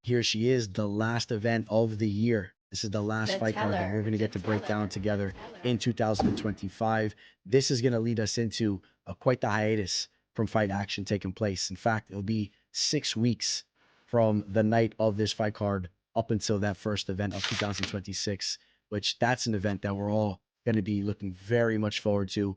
Here she is, the last event of the year. This is the last The fight card that teller, we're going to the get to break teller, down together the teller. in 2025. This is going to lead us into quite the hiatus from fight action taking place. In fact, it'll be 6 weeks from the night of this fight card up until that first event of 2026, which that's an event that we're all going to be looking very much forward to.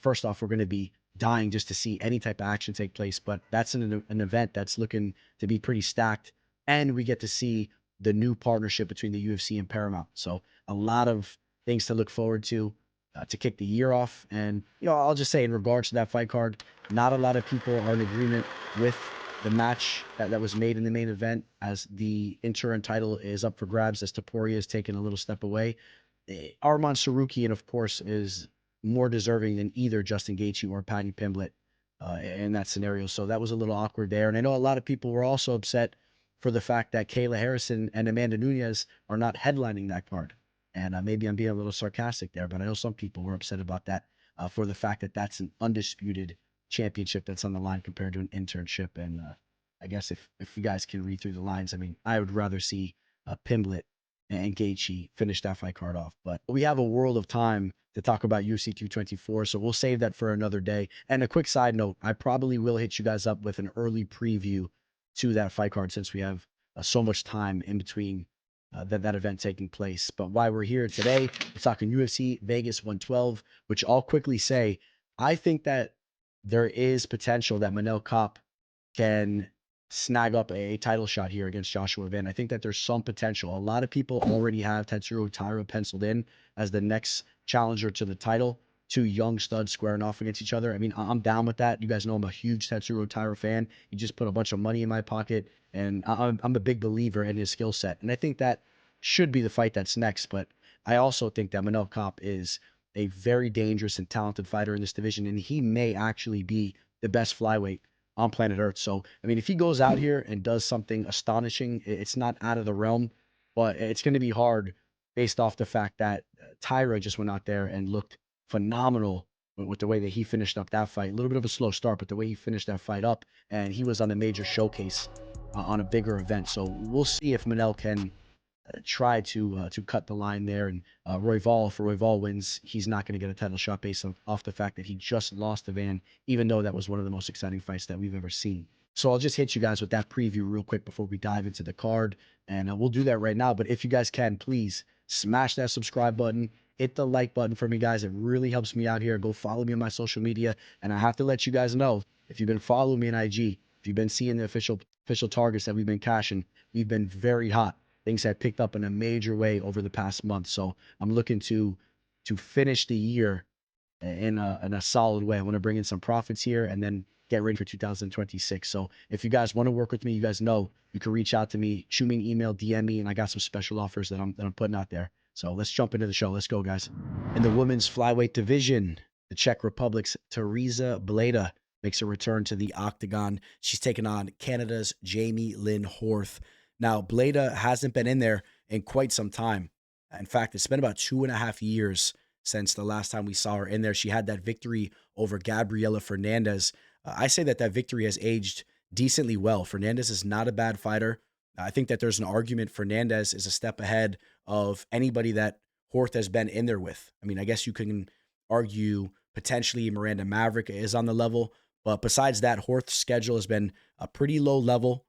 First off, we're going to be dying just to see any type of action take place, but that's an event that's looking to be pretty stacked, and we get to see the new partnership between the UFC and Paramount. So a lot of things to look forward to kick the year off. And I'll just say in regards to that fight card, not a lot of people are in agreement with the match that was made in the main event, as the interim title is up for grabs as Topuria is taking a little step away. Arman Sarukian, of course, is more deserving than either Justin Gaethje or Paddy Pimblett in that scenario. So that was a little awkward there. And I know a lot of people were also upset for the fact that Kayla Harrison and Amanda Nunes are not headlining that card. And maybe I'm being a little sarcastic there, but I know some people were upset about that for the fact that that's an undisputed championship that's on the line compared to an internship. And I guess if you guys can read through the lines, I mean, I would rather see Pimblett and Gaethje finish that fight card off. But we have a world of time to talk about UFC 224, so we'll save that for another day. And a quick side note, I probably will hit you guys up with an early preview to that fight card since we have so much time in between that event taking place. But while we're here today, we're talking UFC Vegas 112, which I'll quickly say, I think that there is potential that Manel Kape can snag up a title shot here against Joshua Van. I think that there's some potential. A lot of people already have Tetsuro Taira penciled in as the next challenger to the title. Two young studs squaring off against each other. I mean, I'm down with that. You guys know I'm a huge Tetsuro Taira fan. He just put a bunch of money in my pocket, and I'm a big believer in his skill set. And I think that should be the fight that's next. But I also think that Manel Kape is a very dangerous and talented fighter in this division, and he may actually be the best flyweight on planet Earth. So, I mean, if he goes out here and does something astonishing, it's not out of the realm, but it's going to be hard based off the fact that Taira just went out there and looked phenomenal with the way that he finished up that fight. A little bit of a slow start, but the way he finished that fight up, and he was on a major showcase on a bigger event. So we'll see if Manel can try to cut the line there. And Royval, for Royval wins, he's not going to get a title shot based off the fact that he just lost to Van, even though that was one of the most exciting fights that we've ever seen. So I'll just hit you guys with that preview real quick before we dive into the card, and we'll do that right now. But if you guys can, please smash that subscribe button, hit the like button for me, guys. It really helps me out here. Go follow me on my social media, and I have to let you guys know, if you've been following me on IG, if you've been seeing the official targets that we've been cashing, we've been very hot. Things have picked up in a major way over the past month. So I'm looking to finish the year in a solid way. I want to bring in some profits here and then get ready for 2026. So if you guys want to work with me, you guys know you can reach out to me, shoot me an email, DM me, and I got some special offers that I'm putting out there. So let's jump into the show. Let's go, guys. In the women's flyweight division, the Czech Republic's Tereza Bledá makes a return to the octagon. She's taking on Canada's Jamey-Lyn Horth. Now, Bledá hasn't been in there in quite some time. In fact, it's been about 2.5 years since the last time we saw her in there. She had that victory over Gabriela Fernandez. I say that victory has aged decently well. Fernandez is not a bad fighter. I think that there's an argument Fernandez is a step ahead of anybody that Horth has been in there with. I mean, I guess you can argue potentially Miranda Maverick is on the level, but besides that, Horth's schedule has been a pretty low level.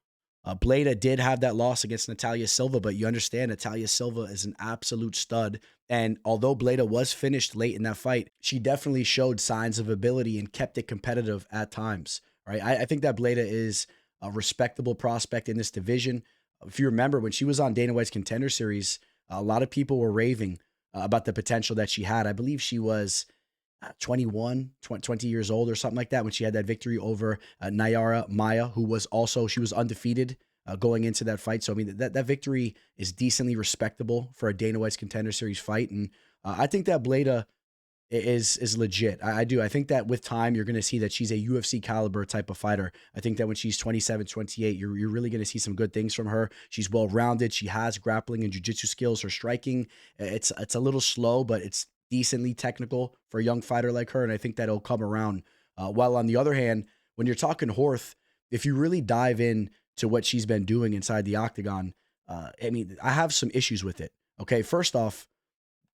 Bledá did have that loss against Natalia Silva, but you understand Natalia Silva is an absolute stud. And although Bledá was finished late in that fight, she definitely showed signs of ability and kept it competitive at times. Right? I think that Bledá is a respectable prospect in this division. If you remember, when she was on Dana White's Contender Series, a lot of people were raving about the potential that she had. I believe she was 20 years old or something like that when she had that victory over Nayara Maya, who was also, she was undefeated going into that fight. So, I mean, that victory is decently respectable for a Dana White's Contender Series fight. And I think that Bledá is legit. I do. I think that with time, you're going to see that she's a UFC caliber type of fighter. I think that when she's 27, 28, you're really going to see some good things from her. She's well-rounded. She has grappling and jiu-jitsu skills. Her striking, it's a little slow, but it's decently technical for a young fighter like her, and I think that it'll come around. While on the other hand, when you're talking Horth, if you really dive in to what she's been doing inside the octagon, I mean, I have some issues with it. Okay, first off,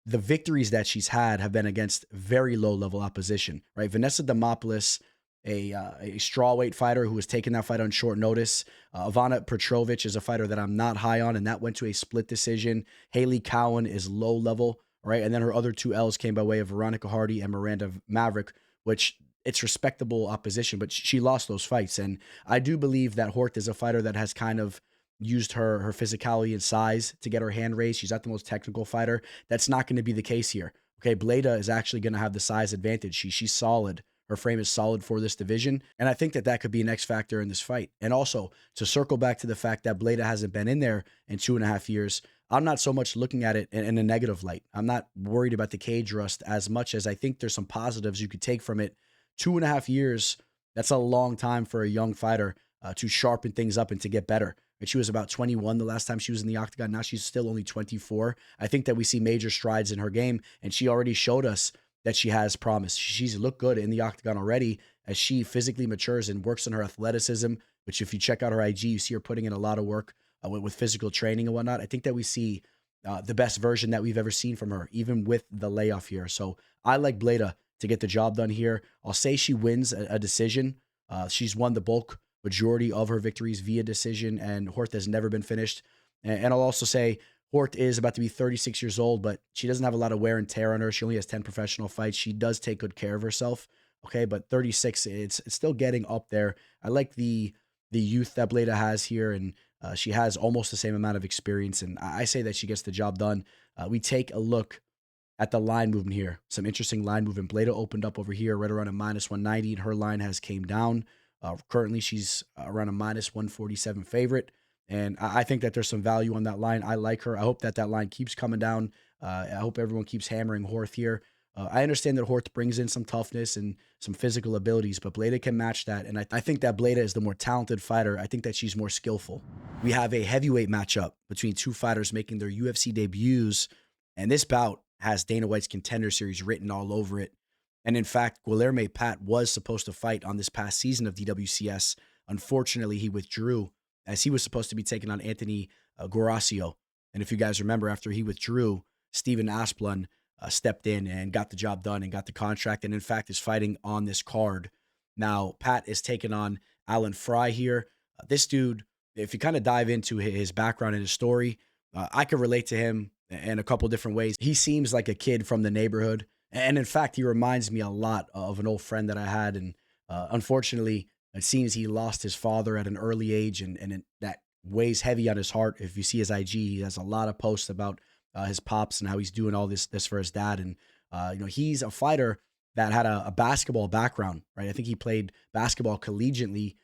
the victories that she's had have been against very low level opposition, right? Vanessa Demopoulos, a strawweight fighter who was taking that fight on short notice. Ivana Petrovic is a fighter that I'm not high on, and that went to a split decision. Haley Cowan is low level, right? And then her other two L's came by way of Veronica Hardy and Miranda Maverick, which it's respectable opposition, but she lost those fights. And I do believe that Horth is a fighter that has kind of used her physicality and size to get her hand raised. She's not the most technical fighter. That's not going to be the case here. Okay, Bledá is actually going to have the size advantage. She's solid. Her frame is solid for this division, and I think that that could be an X factor in this fight. And also, to circle back to the fact that Bledá hasn't been in there in 2.5 years, I'm not so much looking at it in a negative light. I'm not worried about the cage rust as much as I think there's some positives you could take from it. 2.5 years, that's a long time for a young fighter to sharpen things up and to get better. And she was about 21 the last time she was in the octagon. Now she's still only 24. I think that we see major strides in her game, and she already showed us that she has promise. She's looked good in the octagon already as she physically matures and works on her athleticism, which if you check out her IG, you see her putting in a lot of work with physical training and whatnot. I think that we see the best version that we've ever seen from her, even with the layoff here. So I like Bledá to get the job done here. I'll say she wins a decision. She's won the bulk majority of her victories via decision, and Horth has never been finished. And I'll also say Horth is about to be 36 years old, but she doesn't have a lot of wear and tear on her. She only has 10 professional fights. She does take good care of herself. Okay, but 36, it's still getting up there. I like the youth that Bledá has here, and she has almost the same amount of experience, and I say that she gets the job done. We take a look at the line movement here. Some interesting line movement. Bledá opened up over here right around a -190, and her line has came down. Currently, she's around a -147 favorite. And I think that there's some value on that line. I like her. I hope that that line keeps coming down. I hope everyone keeps hammering Horth here. I understand that Horth brings in some toughness and some physical abilities, but Bledá can match that. And I think that Bledá is the more talented fighter. I think that she's more skillful. We have a heavyweight matchup between two fighters making their UFC debuts. And this bout has Dana White's Contender Series written all over it. And in fact, Guilherme Pat was supposed to fight on this past season of DWCS. Unfortunately, he withdrew as he was supposed to be taking on Anthony Guaracio. And if you guys remember, after he withdrew, Stephen Asplund stepped in and got the job done and got the contract, and in fact is fighting on this card. Now, Pat is taking on Alan Frye here. This dude, if you kind of dive into his background and his story, I could relate to him in a couple different ways. He seems like a kid from the neighborhood. And in fact, he reminds me a lot of an old friend that I had. And unfortunately, it seems he lost his father at an early age, and that weighs heavy on his heart. If you see his IG, he has a lot of posts about his pops and how he's doing all this for his dad. And, he's a fighter that had a basketball background, right? I think he played basketball collegiately,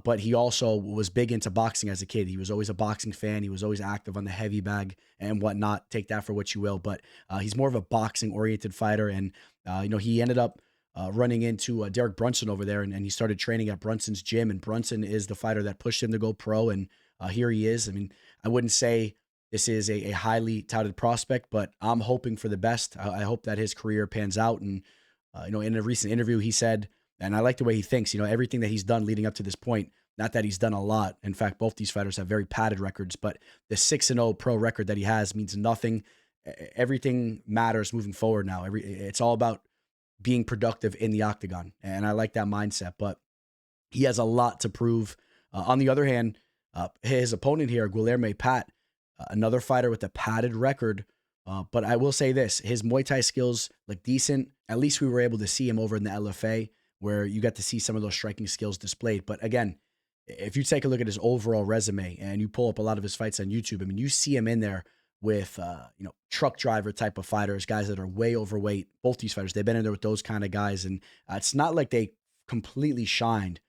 but he also was big into boxing as a kid. He was always a boxing fan. He was always active on the heavy bag and whatnot. Take that for what you will. But he's more of a boxing-oriented fighter. And, he ended up running into Derek Brunson over there, and he started training at Brunson's gym. And Brunson is the fighter that pushed him to go pro. And here he is. I mean, I wouldn't say this is a highly touted prospect, but I'm hoping for the best. I hope that his career pans out. And, in a recent interview, he said, and I like the way he thinks, everything that he's done leading up to this point, not that he's done a lot. In fact, both these fighters have very padded records, but the 6-0 pro record that he has means nothing. Everything matters moving forward now. It's all about being productive in the octagon. And I like that mindset, but he has a lot to prove. On the other hand, his opponent here, Guilherme Pat, another fighter with a padded record. But I will say this, his Muay Thai skills look decent. At least we were able to see him over in the LFA, where you got to see some of those striking skills displayed. But again, if you take a look at his overall resume and you pull up a lot of his fights on YouTube, I mean, you see him in there with, truck driver type of fighters, guys that are way overweight. Both these fighters, they've been in there with those kind of guys. And it's not like they completely shined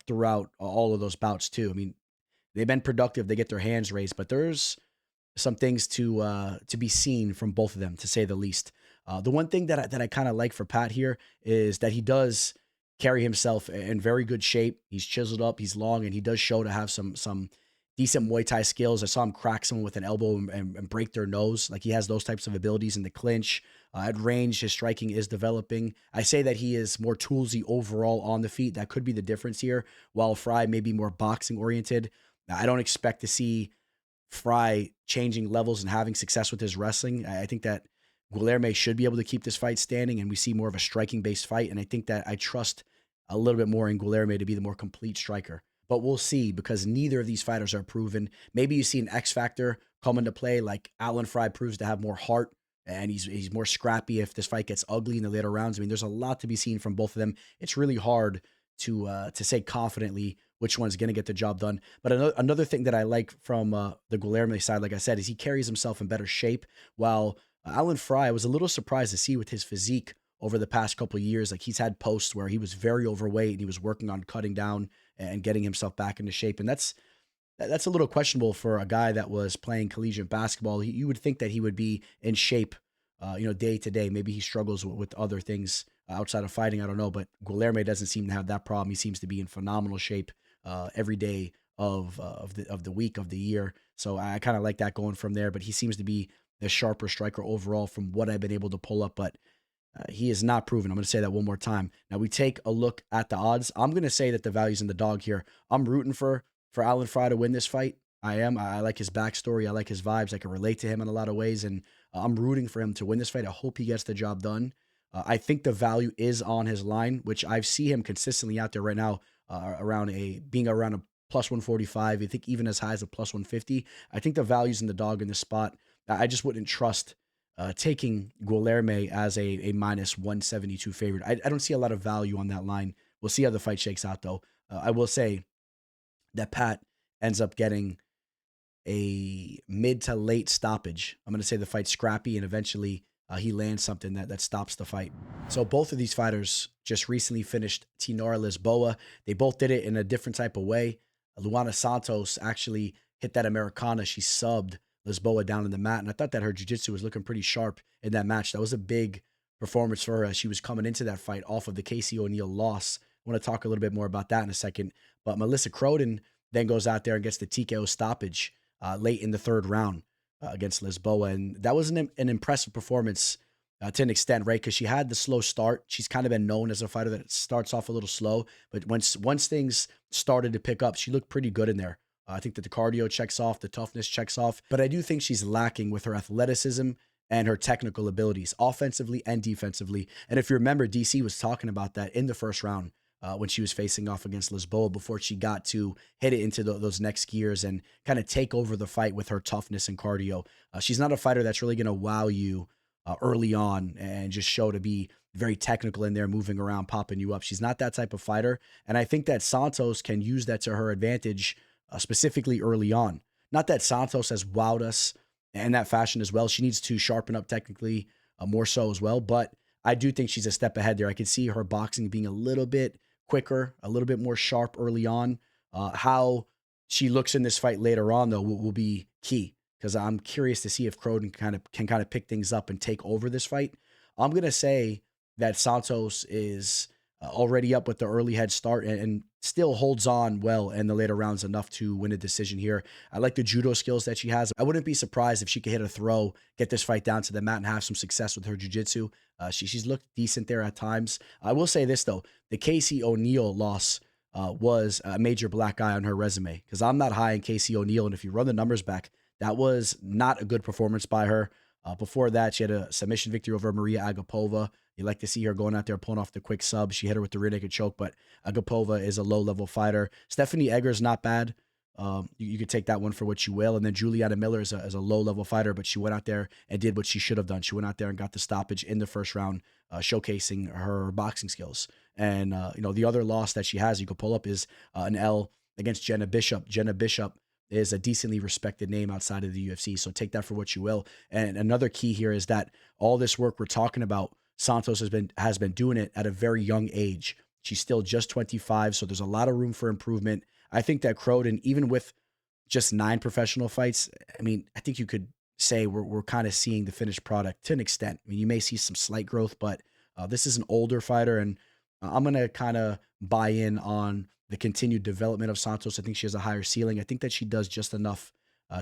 throughout all of those bouts too. I mean, they've been productive. They get their hands raised, but there's some things to be seen from both of them, to say the least. The one thing that I kind of like for Pat here is that he does carry himself in very good shape. He's chiseled up, he's long, and he does show to have some decent Muay Thai skills. I saw him crack someone with an elbow and break their nose. Like, he has those types of abilities in the clinch. At range, his striking is developing. I say that he is more toolsy overall on the feet. That could be the difference here. While Frye may be more boxing oriented, Now, I don't expect to see Frye changing levels and having success with his wrestling. I think that Guilherme should be able to keep this fight standing, and we see more of a striking-based fight. And I think that I trust a little bit more in Guilherme to be the more complete striker. But we'll see, because neither of these fighters are proven. Maybe you see an X factor come into play, like Alan Frye proves to have more heart, and he's more scrappy if this fight gets ugly in the later rounds. I mean, there's a lot to be seen from both of them. It's really hard to say confidently which one's going to get the job done. But another thing that I like from the Guilherme side, like I said, is he carries himself in better shape. While Alan Frye, I was a little surprised to see with his physique over the past couple of years. Like, he's had posts where he was very overweight and he was working on cutting down and getting himself back into shape. And that's a little questionable for a guy that was playing collegiate basketball. You would think that he would be in shape, day to day. Maybe he struggles with other things outside of fighting. I don't know, but Guilherme doesn't seem to have that problem. He seems to be in phenomenal shape every day of the week, of the year. So I kind of like that going from there. But he seems to be the sharper striker overall from what I've been able to pull up. But he is not proven. I'm going to say that one more time. Now we take a look at the odds. I'm going to say that the value's in the dog here. I'm rooting for Alan Frye to win this fight. I am. I like his backstory. I like his vibes. I can relate to him in a lot of ways, and I'm rooting for him to win this fight. I hope he gets the job done. I think the value is on his line, which I see him consistently out there right now, being around a plus 145. I think even as high as a plus 150. I think the value's in the dog in this spot. I just wouldn't trust taking Guilherme as a minus 172 favorite. I don't see a lot of value on that line. We'll see how the fight shakes out, though. I will say that Pat ends up getting a mid to late stoppage. I'm going to say the fight's scrappy, and eventually he lands something that stops the fight. So both of these fighters just recently finished Tinara Lisboa. They both did it in a different type of way. Luana Santos actually hit that Americana. She subbed Lisboa down in the mat, and I thought that her jiu-jitsu was looking pretty sharp in that match. That was a big performance for her as she was coming into that fight off of the Casey O'Neill loss. I want to talk a little bit more about that in a second. But Melissa Croden then goes out there and gets the TKO stoppage late in the third round against Lisboa. And that was an impressive performance to an extent, right? Because she had the slow start. She's kind of been known as a fighter that starts off a little slow. But once things started to pick up, she looked pretty good in there. I think that the cardio checks off, the toughness checks off. But I do think she's lacking with her athleticism and her technical abilities, offensively and defensively. And if you remember, DC was talking about that in the first round when she was facing off against Lisboa before she got to hit it into those next gears and kind of take over the fight with her toughness and cardio. She's not a fighter that's really going to wow you early on and just show to be very technical in there, moving around, popping you up. She's not that type of fighter. And I think that Santos can use that to her advantage, specifically early on. Not that Santos has wowed us in that fashion as well. She needs to sharpen up technically more so as well. But I do think she's a step ahead there. I could see her boxing being a little bit quicker, a little bit more sharp early on. How she looks in this fight later on, though, will be key, because I'm curious to see if Croden can kind of pick things up and take over this fight. I'm going to say that Santos is already up with the early head start and still holds on well in the later rounds enough to win a decision here. I like the judo skills that she has. I wouldn't be surprised if she could hit a throw, get this fight down to the mat, and have some success with her jiu-jitsu. She's looked decent there at times. I will say this, though. The Casey O'Neill loss was a major black eye on her resume, because I'm not high in Casey O'Neill, and if you run the numbers back, that was not a good performance by her. Before that, she had a submission victory over Maria Agapova. You like to see her going out there pulling off the quick sub. She hit her with the rear naked choke, but Agapova is a low-level fighter. Stephanie Egger's not bad. You could take that one for what you will. And then Juliana Miller is a low-level fighter, but she went out there and did what she should have done. She went out there and got the stoppage in the first round, showcasing her boxing skills. And, the other loss that she has, you could pull up, is an L against Jenna Bishop. Jenna Bishop is a decently respected name outside of the UFC, so take that for what you will. And another key here is that all this work we're talking about, Santos has been doing it at a very young age. She's still just 25, so there's a lot of room for improvement. I think that Croden, even with just 9 professional fights, I think you could say we're kind of seeing the finished product to an extent. You may see some slight growth, but this is an older fighter, and I'm going to kind of buy in on the continued development of Santos. I think she has a higher ceiling. I think that she does just enough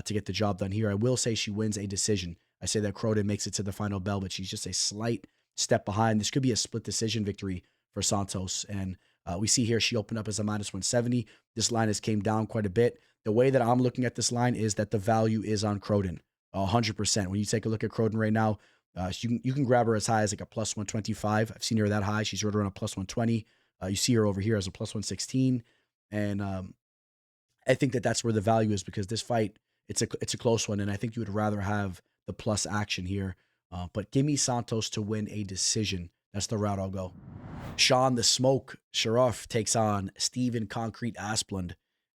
to get the job done here. I will say she wins a decision. I say that Croden makes it to the final bell, but she's just a slight step behind. This could be a split decision victory for Santos, and We see here she opened up as a minus 170. This line has came down quite a bit. The way that I'm looking at this line is that the value is on Croden, 100%. When you take a look at Croden right now, you can grab her as high as like a plus 125. I've seen her that high. She's right around a plus 120. You see her over here as a plus 116. And I think that that's where the value is, because this fight, it's a close one, and I think you would rather have the plus action here. But give me Santos to win a decision. That's the route I'll go. Sean the Smoke Sharaf takes on Steven Concrete Asplund.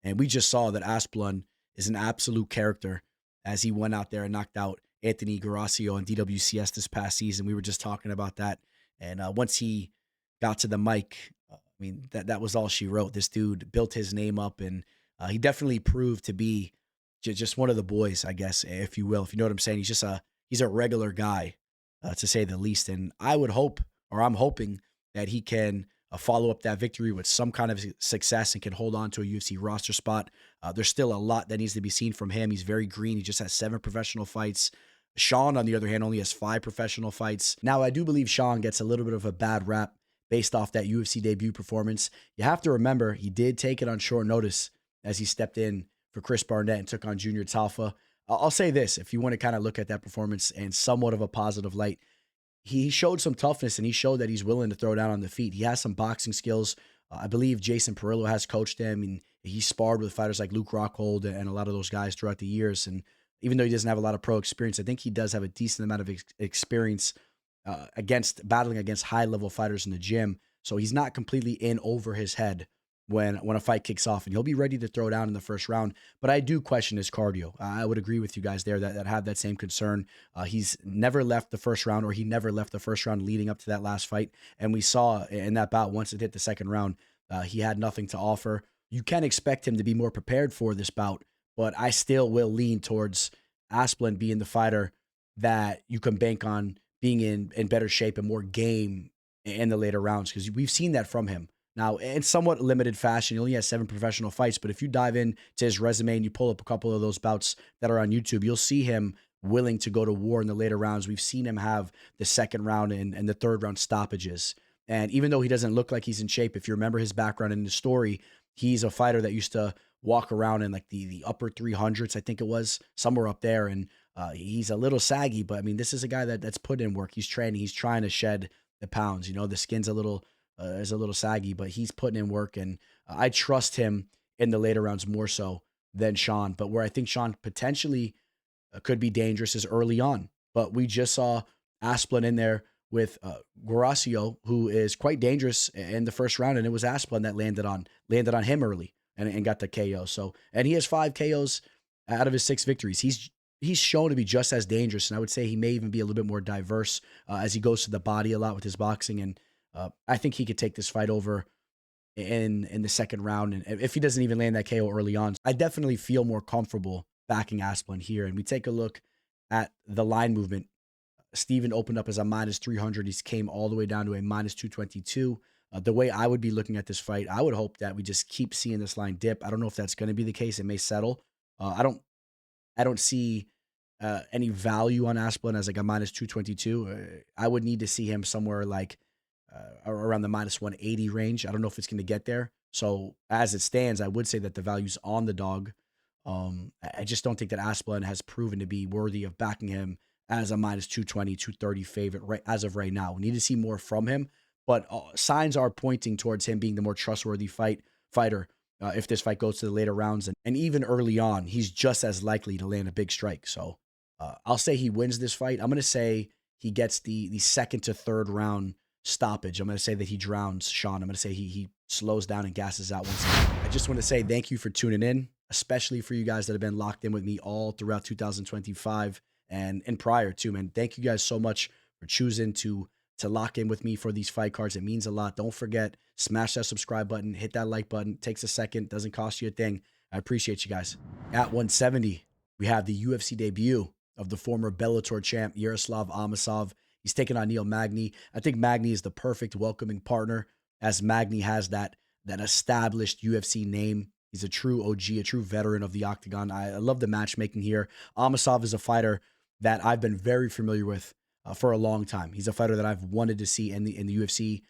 And we just saw that Asplund is an absolute character as he went out there and knocked out Anthony Garasio on DWCS this past season. We were just talking about that. And once he got to the mic, I mean, that was all she wrote. This dude built his name up, and he definitely proved to be just one of the boys, I guess, if you will. If you know what I'm saying, he's a regular guy, to say the least. And I would hope, or I'm hoping, that he can follow up that victory with some kind of success and can hold on to a UFC roster spot. There's still a lot that needs to be seen from him. He's very green. He just has 7 professional fights. Sean, on the other hand, only has 5 professional fights. Now, I do believe Sean gets a little bit of a bad rap based off that UFC debut performance. You have to remember, he did take it on short notice as he stepped in for Chris Barnett and took on Junior Talfa. I'll say this, if you want to kind of look at that performance in somewhat of a positive light, he showed some toughness, and he showed that he's willing to throw down on the feet. He has some boxing skills. I believe Jason Perillo has coached him, and he sparred with fighters like Luke Rockhold and a lot of those guys throughout the years. And even though he doesn't have a lot of pro experience, I think he does have a decent amount of experience battling against high-level fighters in the gym. So he's not completely in over his head when a fight kicks off, and he'll be ready to throw down in the first round. But I do question his cardio. I would agree with you guys there that have that same concern. He's never left the first round, or he never left the first round leading up to that last fight. And we saw in that bout, once it hit the second round, he had nothing to offer. You can expect him to be more prepared for this bout, but I still will lean towards Asplund being the fighter that you can bank on being in better shape and more game in the later rounds, because we've seen that from him. Now, in somewhat limited fashion, he only has 7 professional fights, but if you dive into his resume and you pull up a couple of those bouts that are on YouTube, you'll see him willing to go to war in the later rounds. We've seen him have the second round and the third round stoppages. And even though he doesn't look like he's in shape, if you remember his background in the story, he's a fighter that used to walk around in like the upper 300s, I think it was, somewhere up there. And he's a little saggy, but I mean, this is a guy that's put in work. He's training. He's trying to shed the pounds. You know, the skin's is a little saggy, but he's putting in work, and I trust him in the later rounds more so than Sean. But where I think Sean potentially could be dangerous is early on. But we just saw Asplund in there with Garasio, who is quite dangerous in the first round, and it was Asplund that landed on him early and got the KO. So, and he has 5 KOs out of his 6 victories. He's shown to be just as dangerous, and I would say he may even be a little bit more diverse as he goes to the body a lot with his boxing. And I think he could take this fight over in the second round. And if he doesn't even land that KO early on, I definitely feel more comfortable backing Asplund here. And we take a look at the line movement. Steven opened up as a minus 300. He came all the way down to a minus 222. The way I would be looking at this fight, I would hope that we just keep seeing this line dip. I don't know if that's going to be the case. It may settle. I don't see any value on Asplund as like a minus 222. I would need to see him somewhere like around the minus 180 range. I don't know if it's going to get there. So as it stands, I would say that the value's on the dog. I just don't think that Asplund has proven to be worthy of backing him as a minus 220, 230 favorite right as of right now. We need to see more from him, but signs are pointing towards him being the more trustworthy fighter. If this fight goes to the later rounds, and even early on, he's just as likely to land a big strike. So I'll say he wins this fight. I'm going to say he gets the second to third round stoppage. I'm going to say that he drowns Sean. I'm going to say he slows down and gasses out once again. I just want to say thank you for tuning in, especially for you guys that have been locked in with me all throughout 2025 and prior to, man. Thank you guys so much for choosing to lock in with me for these fight cards. It means a lot. Don't forget, smash that subscribe button, hit that like button. It takes a second, doesn't cost you a thing. I appreciate you guys. At 170, we have the UFC debut of the former Bellator champ, Yaroslav Amosov. He's taking on Magny. I think Magny is the perfect welcoming partner, as Magny has that established UFC name. He's a true OG, a true veteran of the octagon. I love the matchmaking here. Amosov is a fighter that I've been very familiar with for a long time. He's a fighter that I've wanted to see in the UFC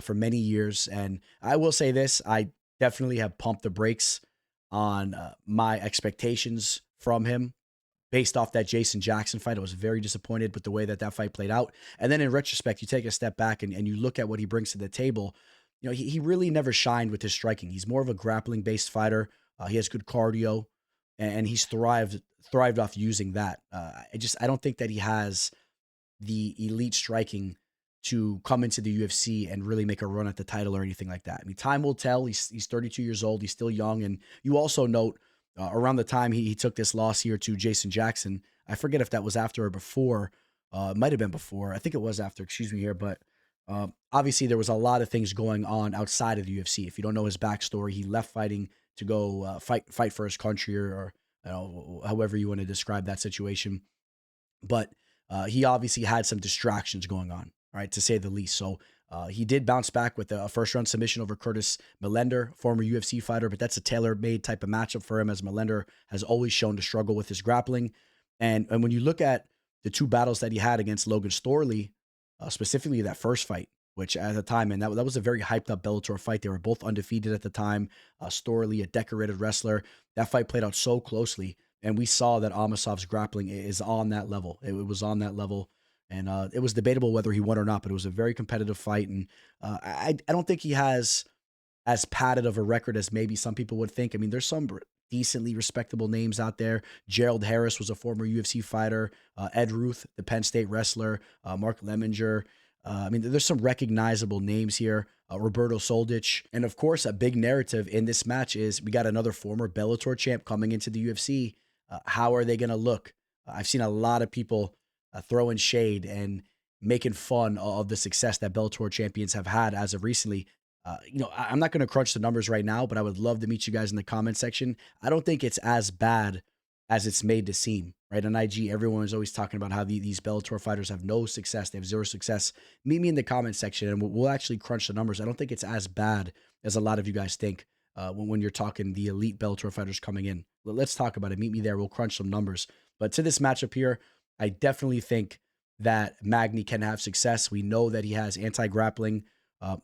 for many years. And I will say this, I definitely have pumped the brakes on my expectations from him based off that Jason Jackson fight. I was very disappointed with the way that that fight played out. And then in retrospect, you take a step back and you look at what he brings to the table. You know, he really never shined with his striking. He's more of a grappling based fighter. He has good cardio, and he's thrived off using that. I don't think that he has the elite striking to come into the UFC and really make a run at the title or anything like that. I mean, time will tell. He's 32 years old. He's still young, and you also note around the time he took this loss here to Jason Jackson. I forget if that was after or before. It might have been before. I think it was after. Excuse me here, but obviously there was a lot of things going on outside of the UFC. If you don't know his backstory, he left fighting to go fight for his country, or you know, however you want to describe that situation. But he obviously had some distractions going on, right, to say the least. So he did bounce back with a first-round submission over Curtis Millender, former UFC fighter, but that's a tailor-made type of matchup for him, as Millender has always shown to struggle with his grappling. And when you look at the two battles that he had against Logan Storley, specifically that first fight, which at the time, and that was a very hyped-up Bellator fight. They were both undefeated at the time. Storley, a decorated wrestler. That fight played out so closely, and we saw that Amosov's grappling is on that level. It was on that level. And it was debatable whether he won or not, but it was a very competitive fight. And I don't think he has as padded of a record as maybe some people would think. I mean, there's some decently respectable names out there. Gerald Harris was a former UFC fighter. Ed Ruth, the Penn State wrestler. Mark Lemminger. I mean, there's some recognizable names here. Roberto Soldich. And of course, a big narrative in this match is we got another former Bellator champ coming into the UFC. How are they going to look? I've seen a lot of people throwing shade and making fun of the success that Bellator champions have had as of recently. I'm not going to crunch the numbers right now, but I would love to meet you guys in the comment section. I don't think it's as bad as it's made to seem, right? On IG, everyone is always talking about how these Bellator fighters have no success. They have zero success. Meet me in the comment section and we'll actually crunch the numbers. I don't think it's as bad as a lot of you guys think when you're talking the elite Bellator fighters coming in. Let's talk about it. Meet me there. We'll crunch some numbers. But to this matchup here, I definitely think that Magny can have success. We know that he has anti-grappling.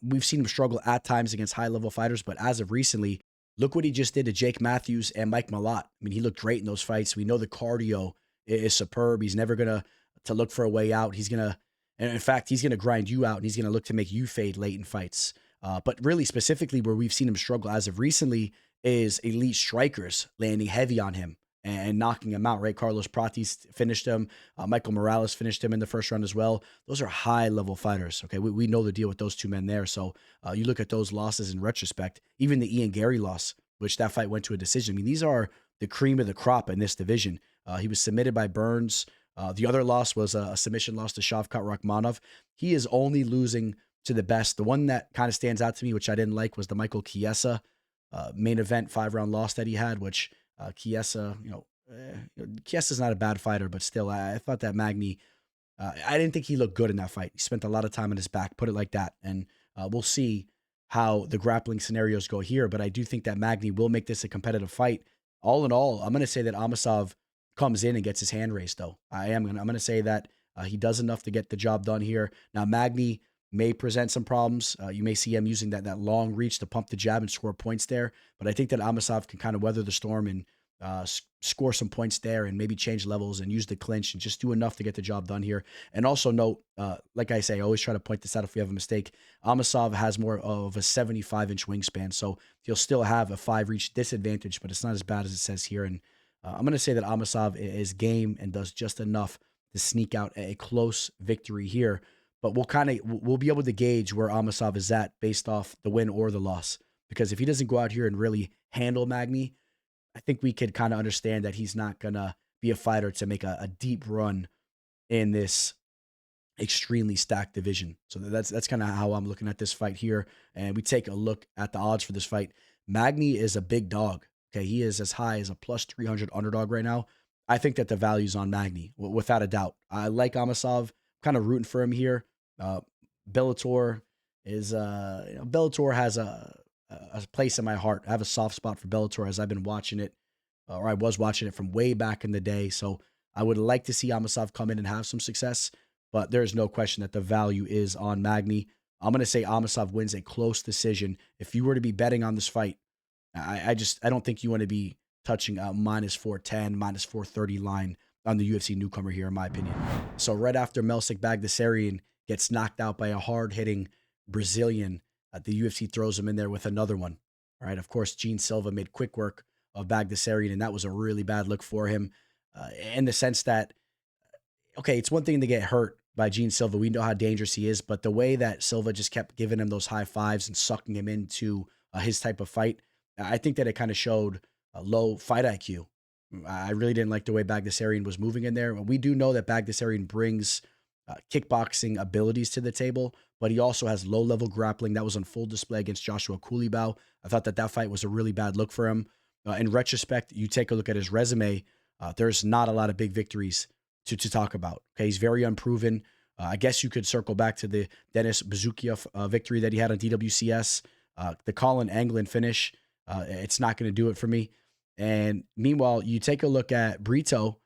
We've seen him struggle at times against high-level fighters, but as of recently, look what he just did to Jake Matthews and Mike Malott. I mean, he looked great in those fights. We know the cardio is superb. He's never going to look for a way out. And in fact, he's going to grind you out, and he's going to look to make you fade late in fights. But really, specifically, where we've seen him struggle as of recently is elite strikers landing heavy on him and knocking him out, right? Carlos Pratis finished him. Michael Morales finished him in the first round as well. Those are high-level fighters, okay? We know the deal with those two men there. So you look at those losses in retrospect, even the Ian Gary loss, which that fight went to a decision. I mean, these are the cream of the crop in this division. He was submitted by Burns. The other loss was a submission loss to Shavkat Rakhmonov. He is only losing to the best. The one that kind of stands out to me, which I didn't like, was the Michael Chiesa main event 5-round loss that he had, which Chiesa, Chiesa's not a bad fighter, but still, I thought that Magny, I didn't think he looked good in that fight. He spent a lot of time on his back, put it like that. And we'll see how the grappling scenarios go here, but I do think that Magny will make this a competitive fight. All in all, I'm going to say that Amosov comes in and gets his hand raised, though. I'm going to say that he does enough to get the job done here. Now, Magny may present some problems. You may see him using that long reach to pump the jab and score points there. But I think that Amosov can kind of weather the storm and score some points there and maybe change levels and use the clinch and just do enough to get the job done here. And also note, like I say, I always try to point this out if we have a mistake. Amosov has more of a 75-inch wingspan, so he'll still have a 5-reach disadvantage, but it's not as bad as it says here. And I'm going to say that Amosov is game and does just enough to sneak out a close victory here. But we'll be able to gauge where Amosov is at based off the win or the loss. Because if he doesn't go out here and really handle Magny, I think we could kind of understand that he's not going to be a fighter to make a deep run in this extremely stacked division. So that's kind of how I'm looking at this fight here. And we take a look at the odds for this fight. Magny is a big dog. Okay, he is as high as a plus 300 underdog right now. I think that the value's on Magny, without a doubt. I like Amosov, kind of rooting for him here. Bellator has a place in my heart. I have a soft spot for Bellator as I've been watching it, or I was watching it from way back in the day. So I would like to see Amosov come in and have some success, but there's no question that the value is on Magny. I'm going to say Amosov wins a close decision. If you were to be betting on this fight, I don't think you want to be touching a minus 410, minus 430 line on the UFC newcomer here, in my opinion. So right after Melsik Baghdasaryan gets knocked out by a hard-hitting Brazilian, the UFC throws him in there with another one. All right, of course, Gene Silva made quick work of Baghdasaryan, and that was a really bad look for him in the sense that, okay, it's one thing to get hurt by Gene Silva. We know how dangerous he is, but the way that Silva just kept giving him those high fives and sucking him into his type of fight, I think that it kind of showed a low fight IQ. I really didn't like the way Baghdasaryan was moving in there. We do know that Baghdasaryan brings kickboxing abilities to the table, but he also has low-level grappling. That was on full display against Joshua Kulibau. I thought that that fight was a really bad look for him. In retrospect, you take a look at his resume, there's not a lot of big victories to talk about. Okay, he's very unproven. I guess you could circle back to the Denis Buzukiev victory that he had on DWCS. The Colin Anglin finish, it's not going to do it for me. And meanwhile, you take a look at Brito.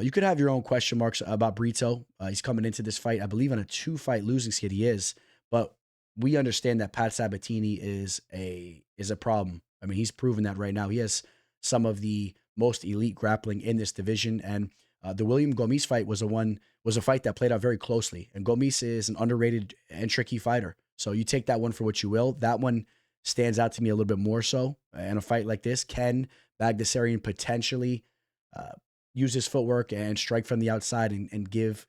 You could have your own question marks about Brito. He's coming into this fight, I believe, on a 2-fight losing skid. He is, but we understand that Pat Sabatini is a problem. I mean, he's proven that right now. He has some of the most elite grappling in this division, and the William Gomis fight was a fight that played out very closely. And Gomis is an underrated and tricky fighter, so you take that one for what you will. That one stands out to me a little bit more so. In a fight like this, can Baghdasaryan potentially use his footwork and strike from the outside and give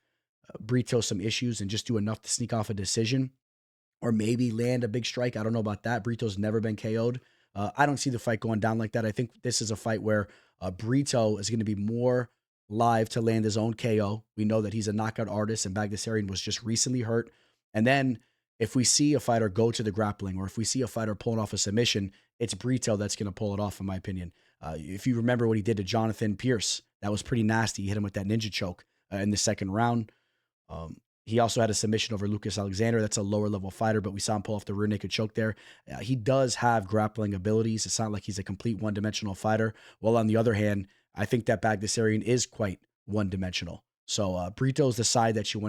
Brito some issues and just do enough to sneak off a decision, or maybe land a big strike? I don't know about that. Brito's never been KO'd. I don't see the fight going down like that. I think this is a fight where Brito is going to be more live to land his own KO. We know that he's a knockout artist, and Baghdasaryan was just recently hurt. And then if we see a fighter go to the grappling, or if we see a fighter pulling off a submission, it's Brito that's going to pull it off, in my opinion. If you remember what he did to Jonathan Pierce, that was pretty nasty. He hit him with that ninja choke in the second round. He also had a submission over Lucas Alexander. That's a lower level fighter, but we saw him pull off the rear naked choke there. He does have grappling abilities. It's not like he's a complete one-dimensional fighter. While on the other hand, I think that Baghdasaryan is quite one-dimensional. So Brito is the side that you're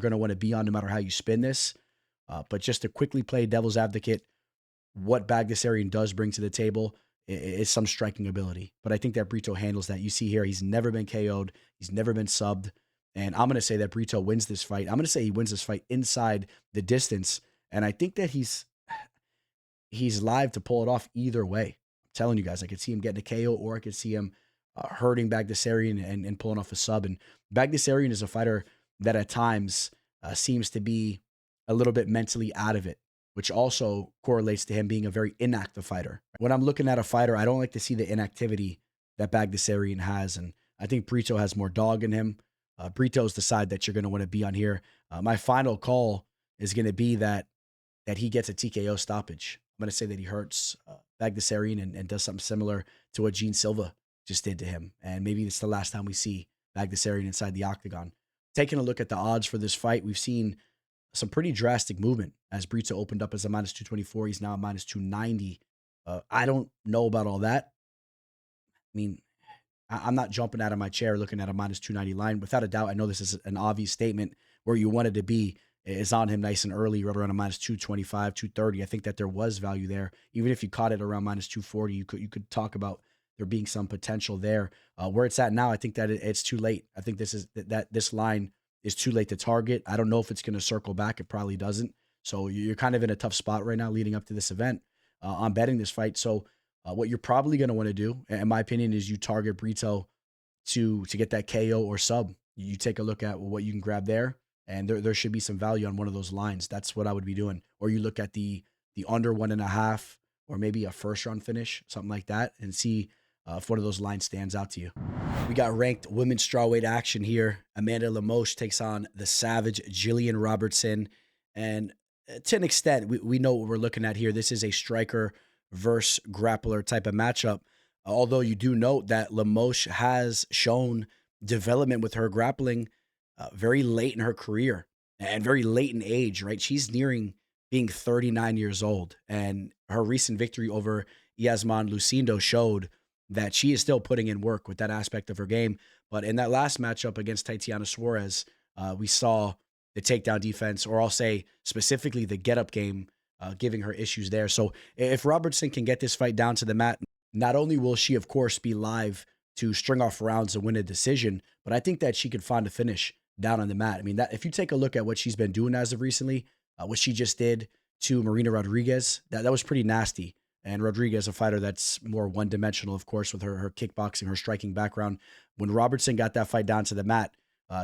going to want to be on no matter how you spin this. But just to quickly play devil's advocate, what Baghdasaryan does bring to the table is some striking ability. But I think that Brito handles that. You see here, he's never been KO'd. He's never been subbed. And I'm going to say that Brito wins this fight. I'm going to say he wins this fight inside the distance. And I think that he's live to pull it off either way. I'm telling you guys, I could see him getting a KO, or I could see him hurting Baghdasaryan and pulling off a sub. And Baghdasaryan is a fighter that at times seems to be a little bit mentally out of it, which also correlates to him being a very inactive fighter. When I'm looking at a fighter, I don't like to see the inactivity that Baghdasaryan has. And I think Brito has more dog in him. Brito's the side that you're going to want to be on here. My final call is going to be that he gets a TKO stoppage. I'm going to say that he hurts Baghdasaryan and does something similar to what Gene Silva just did to him. And maybe it's the last time we see Baghdasaryan inside the octagon. Taking a look at the odds for this fight, we've seen some pretty drastic movement as Brito opened up as a minus 224. He's now a minus 290. I don't know about all that. I mean, I'm not jumping out of my chair looking at a minus 290 line. Without a doubt, I know this is an obvious statement. Where you wanted to be is on him nice and early, right around a minus 225, 230. I think that there was value there. Even if you caught it around minus 240, you could talk about there being some potential there. Where it's at now, I think that it's too late. I think this line is too late to target. I don't know if it's going to circle back. It probably doesn't. So you're kind of in a tough spot right now leading up to this event. I'm betting this fight. So what you're probably going to want to do, in my opinion, is you target Brito to get that KO or sub. You take a look at what you can grab there, and there should be some value on one of those lines. That's what I would be doing. Or you look at the under 1.5, or maybe a first round finish, something like that, and see if one of those lines stands out to you. We got ranked women's strawweight action here. Amanda Lemos takes on the Savage Gillian Robertson. And to an extent, we know what we're looking at here. This is a striker versus grappler type of matchup. Although you do note that Lemos has shown development with her grappling very late in her career and very late in age, right? She's nearing being 39 years old. And her recent victory over Yasmin Lucindo showed that she is still putting in work with that aspect of her game. But in that last matchup against Tatiana Suarez, we saw the takedown defense, or I'll say specifically the get up game, giving her issues there. So if Robertson can get this fight down to the mat, not only will she, of course, be live to string off rounds and win a decision, but I think that she could find a finish down on the mat. I mean, that if you take a look at what she's been doing as of recently, what she just did to Marina Rodriguez, that was pretty nasty. And Rodriguez, a fighter that's more one-dimensional, of course, with her kickboxing, her striking background. When Robertson got that fight down to the mat,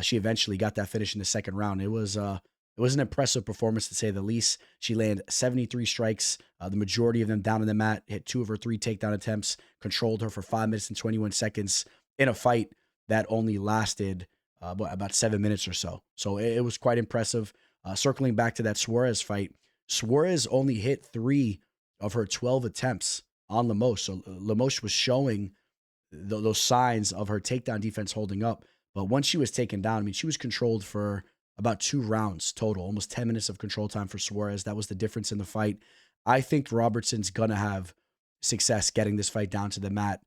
she eventually got that finish in the second round. It was an impressive performance, to say the least. She landed 73 strikes, the majority of them down on the mat, hit 2 of her 3 takedown attempts, controlled her for 5 minutes and 21 seconds in a fight that only lasted about 7 minutes or so. So it was quite impressive. Circling back to that Suarez fight, Suarez only hit 3 of her 12 attempts on Lemos. So Lemos was showing those signs of her takedown defense holding up. But once she was taken down, I mean, she was controlled for about 2 rounds total, almost 10 minutes of control time for Suarez. That was the difference in the fight. I think Robertson's going to have success getting this fight down to the mat.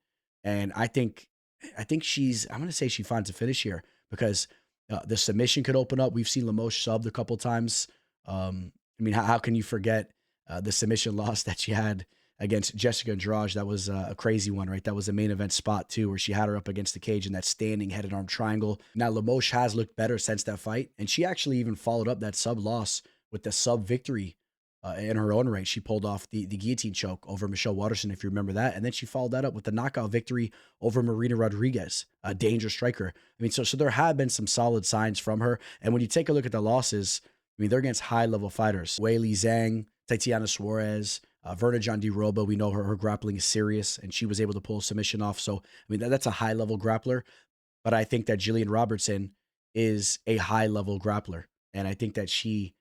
And I think I'm going to say she finds a finish here, because the submission could open up. We've seen Lemos subbed a couple times. I mean, how can you forget the submission loss that she had against Jessica Andrade? That was a crazy one, right? That was a main event spot too, where she had her up against the cage in that standing head and arm triangle. Now, Lemos has looked better since that fight, and she actually even followed up that sub loss with the sub victory in her own right. She pulled off the guillotine choke over Michelle Waterson, if you remember that, and then she followed that up with the knockout victory over Marina Rodriguez, a dangerous striker. I mean, so there have been some solid signs from her, and when you take a look at the losses, I mean, they're against high-level fighters. Weili Zhang, Tatiana Suarez, Verna Jandiroba. We know her grappling is serious, and she was able to pull a submission off. So, I mean, that's a high-level grappler. But I think that Gillian Robertson is a high-level grappler, and I think that she's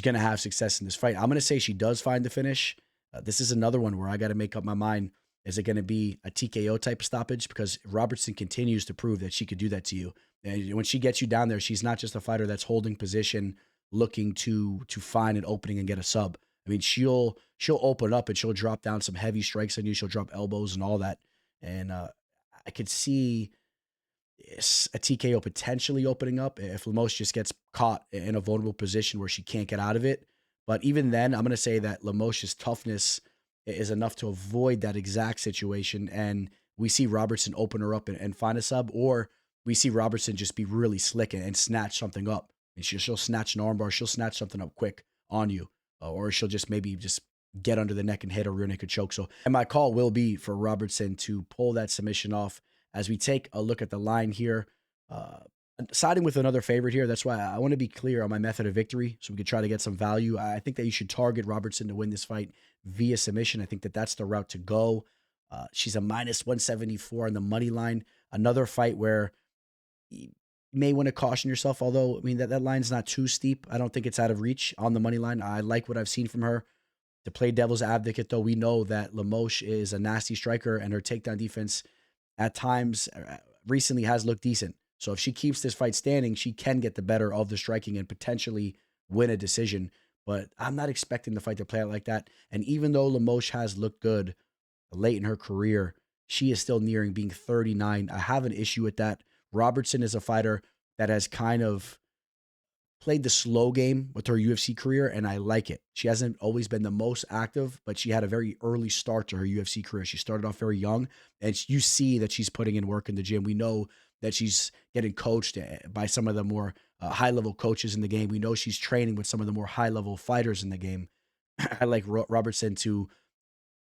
going to have success in this fight. I'm going to say she does find the finish. This is another one where I got to make up my mind. Is it going to be a TKO type of stoppage? Because Robertson continues to prove that she could do that to you. And when she gets you down there, she's not just a fighter that's holding position, looking to find an opening and get a sub. I mean, she'll open up and she'll drop down some heavy strikes on you. She'll drop elbows and all that. And I could see a TKO potentially opening up if Lemos just gets caught in a vulnerable position where she can't get out of it. But even then, I'm going to say that Lemos's toughness is enough to avoid that exact situation. And we see Robertson open her up and find a sub, or we see Robertson just be really slick and snatch something up. And she'll snatch an armbar. She'll snatch something up quick on you. Or she'll just maybe just get under the neck and hit a rear naked choke. So, and my call will be for Robertson to pull that submission off. As we take a look at the line here, siding with another favorite here. That's why I want to be clear on my method of victory, so we could try to get some value. I think that you should target Robertson to win this fight via submission. I think that that's the route to go. She's a minus 174 on the money line. Another fight where you may want to caution yourself, although, I mean, that line's not too steep. I don't think it's out of reach on the money line. I like what I've seen from her. To play devil's advocate, though, we know that Lemos is a nasty striker, and her takedown defense at times recently has looked decent. So if she keeps this fight standing, she can get the better of the striking and potentially win a decision. But I'm not expecting the fight to play out like that. And even though Lemos has looked good late in her career, she is still nearing being 39. I have an issue with that. Robertson is a fighter that has kind of played the slow game with her UFC career, and I like it. She hasn't always been the most active, but she had a very early start to her UFC career. She started off very young, and you see that she's putting in work in the gym. We know that she's getting coached by some of the more high-level coaches in the game. We know she's training with some of the more high-level fighters in the game. I like Robertson to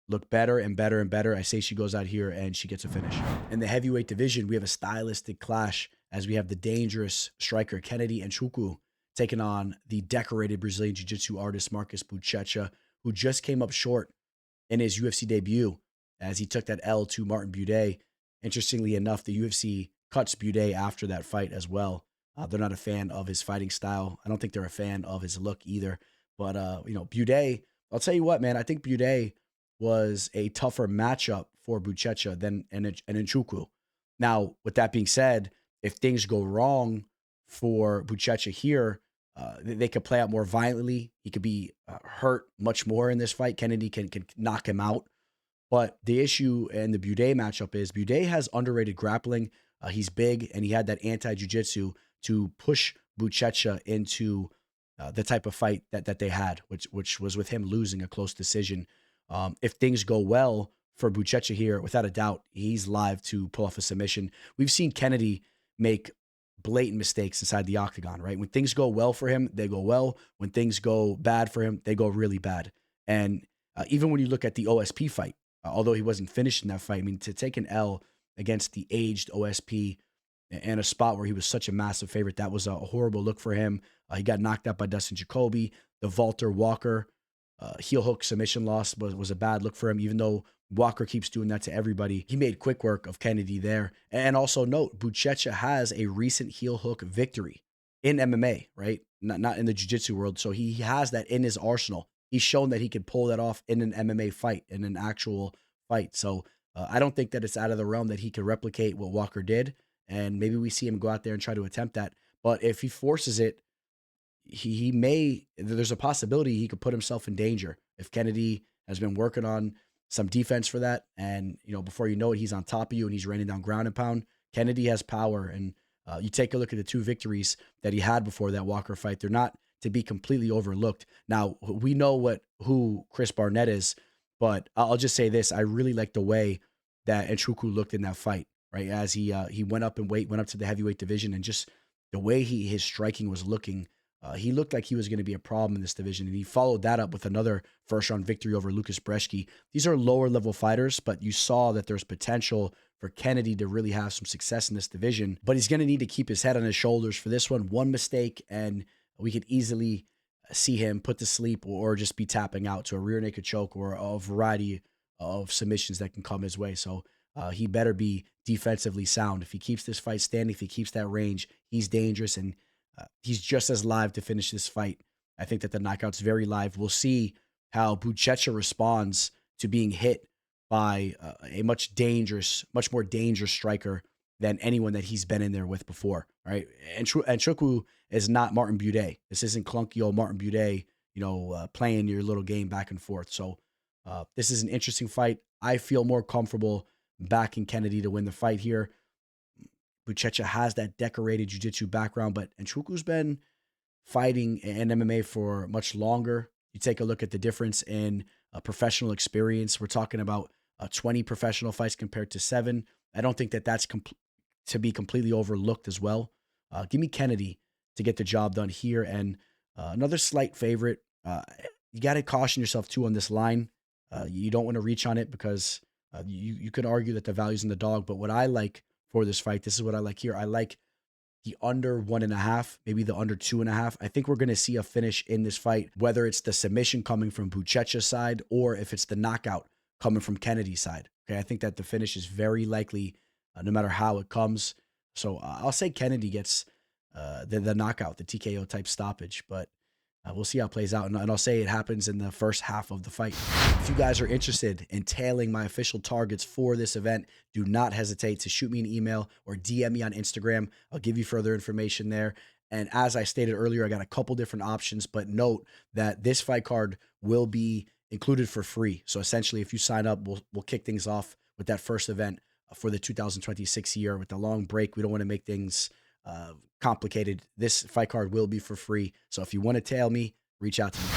look better and better and better. I say she goes out here and she gets a finish. In the heavyweight division, we have a stylistic clash as we have the dangerous striker Kennedy Nzechukwu taking on the decorated Brazilian Jiu-Jitsu artist Marcus Buchecha, who just came up short in his UFC debut as he took that L to Martin Buday. Interestingly enough, the UFC cuts Buday after that fight as well. They're not a fan of his fighting style. I don't think they're a fan of his look either. But, Buday, I'll tell you what, man, I think Buday was a tougher matchup for Buchecha than Nzechukwu. Now, with that being said, if things go wrong for Buchecha here, they could play out more violently. He could be hurt much more in this fight. Kennedy can knock him out. But the issue in the Buday matchup is Buday has underrated grappling. He's big, and he had that anti-jiu-jitsu to push Buchecha into the type of fight that they had, which was with him losing a close decision. If things go well for Buchecha here, without a doubt, he's live to pull off a submission. We've seen Kennedy make blatant mistakes inside the octagon, right? When things go well for him, they go well. When things go bad for him, they go really bad. And even when you look at the OSP fight, although he wasn't finished in that fight, I mean, to take an L against the aged OSP in a spot where he was such a massive favorite, that was a horrible look for him. He got knocked out by Dustin Jacoby. The Walter Walker heel hook submission loss was a bad look for him, even though Walker keeps doing that to everybody. He made quick work of Kennedy there. And also note, Buchecha has a recent heel hook victory in MMA, right? Not in the jiu-jitsu world. So he has that in his arsenal. He's shown that he could pull that off in an MMA fight, in an actual fight. So I don't think that it's out of the realm that he could replicate what Walker did. And maybe we see him go out there and try to attempt that. But if he forces it, he may, there's a possibility he could put himself in danger. If Kennedy has been working on some defense for that, and, you know, before you know it, he's on top of you and he's raining down ground and pound. Kennedy has power. And you take a look at the 2 victories that he had before that Walker fight. They're not to be completely overlooked. Now, we know who Chris Barnett is, but I'll just say this. I really like the way that Nzechukwu looked in that fight, right? As he went up in weight, went up to the heavyweight division, and just the way his striking was looking, he looked like he was going to be a problem in this division. And he followed that up with another first-round victory over Lucas Brzeski. These are lower-level fighters, but you saw that there's potential for Kennedy to really have some success in this division. But he's going to need to keep his head on his shoulders for this one. One mistake, and we could easily see him put to sleep or just be tapping out to a rear naked choke or a variety of submissions that can come his way. So he better be defensively sound. If he keeps this fight standing, if he keeps that range, he's dangerous, and he's just as live to finish this fight. I think that the knockout's very live. We'll see how Buchecha responds to being hit by a much more dangerous striker than anyone that he's been in there with before, right? And Nzechukwu is not Martin Buday. This isn't clunky old Martin Buday, playing your little game back and forth. So this is an interesting fight. I feel more comfortable backing Kennedy to win the fight here. Buchecha has that decorated jiu-jitsu background, but Nzechukwu's been fighting in MMA for much longer. You take a look at the difference in professional experience. We're talking about 20 professional fights compared to 7. I don't think that that's to be completely overlooked as well. Give me Kennedy to get the job done here. And another slight favorite. You got to caution yourself too on this line. You don't want to reach on it because you could argue that the value's in the dog. But what I like for this fight, this is what I like here. I like the under 1.5, maybe the under 2.5. I think we're going to see a finish in this fight, whether it's the submission coming from Buchecha's side or if it's the knockout coming from Kennedy's side. Okay, I think that the finish is very likely, no matter how it comes. So I'll say Kennedy gets the knockout, the TKO type stoppage, but we'll see how it plays out. And I'll say it happens in the first half of the fight. If you guys are interested in tailing my official targets for this event, do not hesitate to shoot me an email or DM me on Instagram. I'll give you further information there. And as I stated earlier, I got a couple different options, but note that this fight card will be included for free. So essentially, if you sign up, we'll kick things off with that first event for the 2026 year. With the long break, we don't want to make things complicated. This fight card will be for free. So if you want to tail me, reach out to me.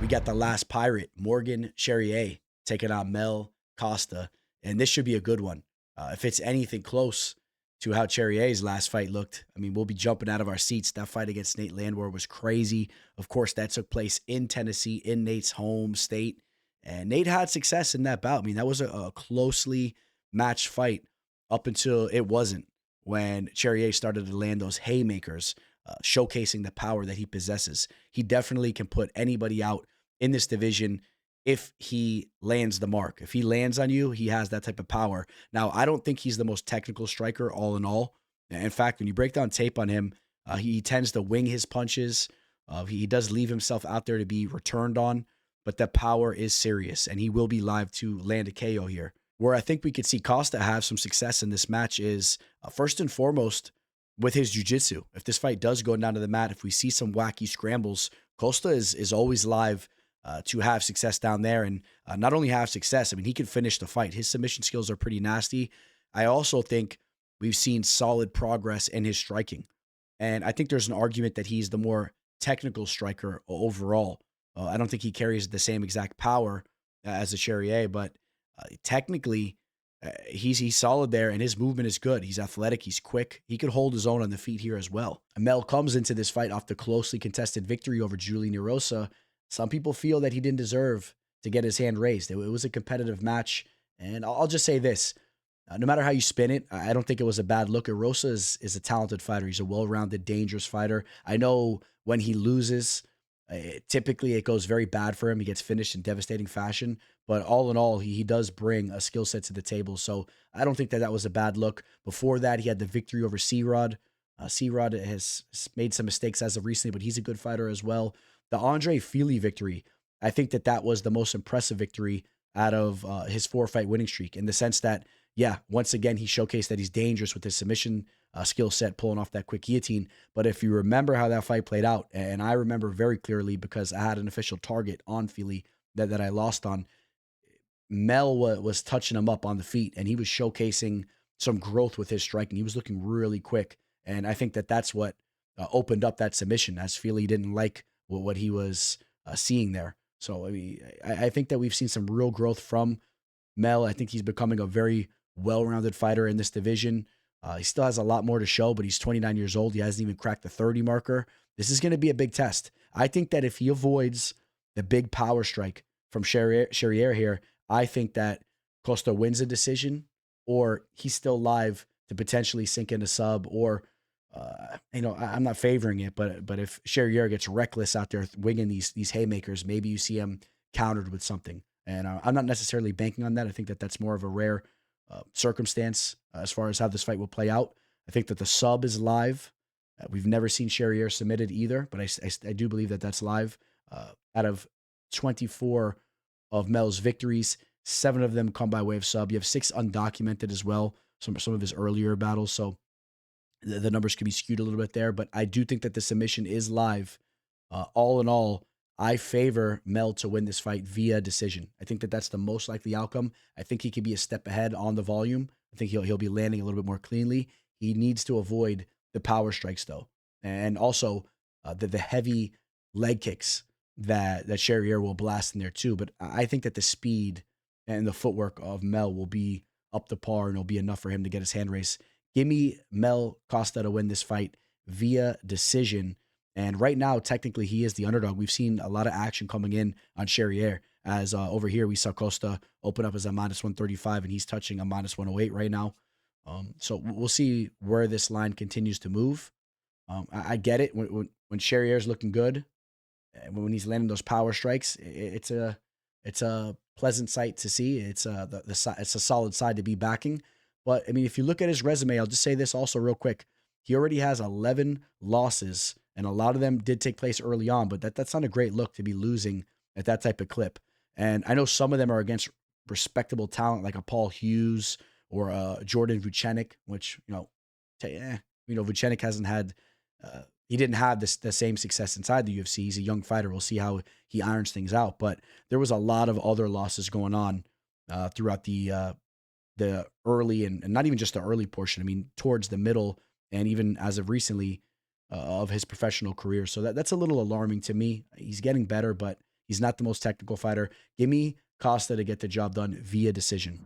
We got the last pirate, Morgan Charrière, taking on Mel Costa. And this should be a good one. If it's anything close to how Charrière's last fight looked, I mean, we'll be jumping out of our seats. That fight against Nate Landwehr was crazy. Of course, that took place in Tennessee, in Nate's home state. And Nate had success in that bout. I mean, that was a closely matched fight up until it wasn't, when Charrière started to land those haymakers, showcasing the power that he possesses. He definitely can put anybody out in this division if he lands the mark. If he lands on you, he has that type of power. Now, I don't think he's the most technical striker all in all. In fact, when you break down tape on him, he tends to wing his punches. He does leave himself out there to be returned on, but the power is serious, and he will be live to land a KO here. Where I think we could see Costa have some success in this match is, first and foremost, with his jiu-jitsu. If this fight does go down to the mat, if we see some wacky scrambles, Costa is always live to have success down there. And not only have success, I mean, he can finish the fight. His submission skills are pretty nasty. I also think we've seen solid progress in his striking. And I think there's an argument that he's the more technical striker overall. I don't think he carries the same exact power as a Charrière, but technically, he's solid there, and his movement is good. He's athletic, he's quick. He could hold his own on the feet here as well. Mel comes into this fight off the closely contested victory over Julian Erosa. Some people feel that he didn't deserve to get his hand raised. It was a competitive match, and I'll just say this. No matter how you spin it, I don't think it was a bad look. Erosa is a talented fighter. He's a well-rounded, dangerous fighter. I know when he loses, typically it goes very bad for him. He gets finished in devastating fashion. But all in all, he does bring a skill set to the table. So I don't think that was a bad look. Before that, he had the victory over C-Rod. C-Rod has made some mistakes as of recently, but he's a good fighter as well. The Andre Fili victory, I think that was the most impressive victory out of his 4-fight winning streak, in the sense that, yeah, once again, he showcased that he's dangerous with his submission skill set, pulling off that quick guillotine. But if you remember how that fight played out, and I remember very clearly because I had an official target on Fili that I lost on, Mel was touching him up on the feet, and he was showcasing some growth with his striking. He was looking really quick, and I think that's what opened up that submission, as Fili didn't like what he was seeing there. So, I mean, I think that we've seen some real growth from Mel. I think he's becoming a very well-rounded fighter in this division. He still has a lot more to show, but he's 29 years old. He hasn't even cracked the 30 marker. This is going to be a big test. I think that if he avoids the big power strike from Charrière here, I think that Costa wins a decision, or he's still live to potentially sink in a sub, or I'm not favoring it, but if Charrière gets reckless out there winging these haymakers, maybe you see him countered with something. And I'm not necessarily banking on that. I think that that's more of a rare circumstance as far as how this fight will play out. I think that the sub is live. We've never seen Charrière submitted either, but I do believe that that's live. Out of 24 of Mel's victories, 7 of them come by way of sub. You have 6 undocumented as well, some of his earlier battles. So the numbers can be skewed a little bit there, but I do think that the submission is live. All in all, I favor Mel to win this fight via decision. I think that that's the most likely outcome. I think he could be a step ahead on the volume. I think he'll be landing a little bit more cleanly. He needs to avoid the power strikes, though, and also the heavy leg kicks that Charrière will blast in there too. But I think that the speed and the footwork of Mel will be up to par, and it'll be enough for him to get his hand race. Give me Mel Costa to win this fight via decision. And right now, technically, he is the underdog. We've seen a lot of action coming in on Charrière, as over here we saw Costa open up as a -135, and he's touching a -108 right now. So we'll see where this line continues to move. I get it. When Charrière's looking good, when he's landing those power strikes, it's a pleasant sight to see. It's a solid side to be backing. But I mean, if you look at his resume, I'll just say this also real quick. He already has 11 losses, and a lot of them did take place early on, but that's not a great look to be losing at that type of clip. And I know some of them are against respectable talent like a Paul Hughes or Jordan Vucenic, which, Vucenic hasn't had, he didn't have the same success inside the UFC. He's a young fighter. We'll see how he irons things out. But there was a lot of other losses going on throughout the early and not even just the early portion. I mean, towards the middle and even as of recently of his professional career. So that's a little alarming to me. He's getting better, but he's not the most technical fighter. Give me Costa to get the job done via decision.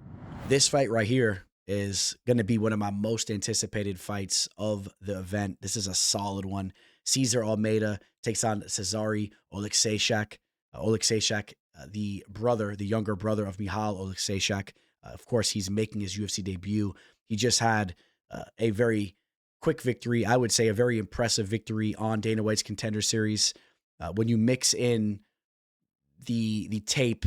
This fight right here is going to be one of my most anticipated fights of the event. This is a solid one. Cesar Almeida takes on Cezary Oleksiejczuk. Oleksiejczuk, the younger brother of Michal Oleksiejczuk. Of course, he's making his UFC debut. He just had a very quick victory. I would say a very impressive victory on Dana White's Contender Series. When you mix in the tape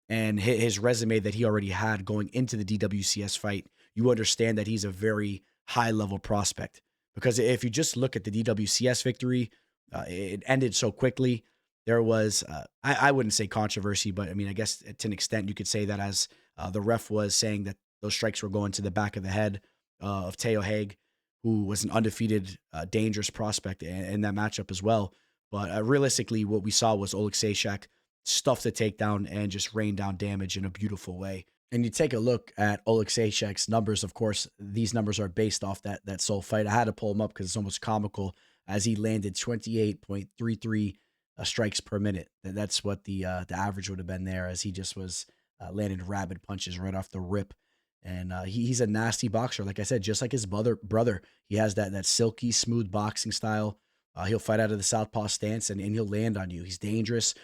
and his resume that he already had going into the DWCS fight, you understand that he's a very high-level prospect. Because if you just look at the DWCS victory, it ended so quickly. There was, I wouldn't say controversy, but I mean, I guess to an extent you could say that, as the ref was saying that those strikes were going to the back of the head of Teo Hague, who was an undefeated, dangerous prospect in that matchup as well. But realistically, what we saw was Oleksiejczuk stuff the takedown and just rain down damage in a beautiful way. And you take a look at Oleksiejczuk's numbers. Of course, these numbers are based off that sole fight. I had to pull them up because it's almost comical as he landed 28.33 strikes per minute. That's what the average would have been there, as he just was landing rabid punches right off the rip. And he's a nasty boxer. Like I said, just like his brother, he has that silky smooth boxing style. He'll fight out of the southpaw stance, and he'll land on you. He's dangerous.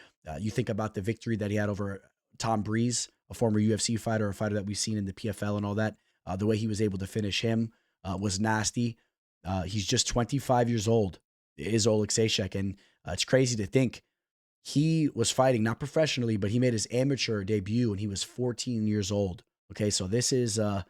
You think about the victory that he had over Tom Breeze, a former UFC fighter, a fighter that we've seen in the PFL and all that. The way he was able to finish him was nasty. He's just 25 years old, is Oleksiejczuk, and it's crazy to think he was fighting not professionally, but he made his amateur debut when he was 14 years old. Okay, so this is a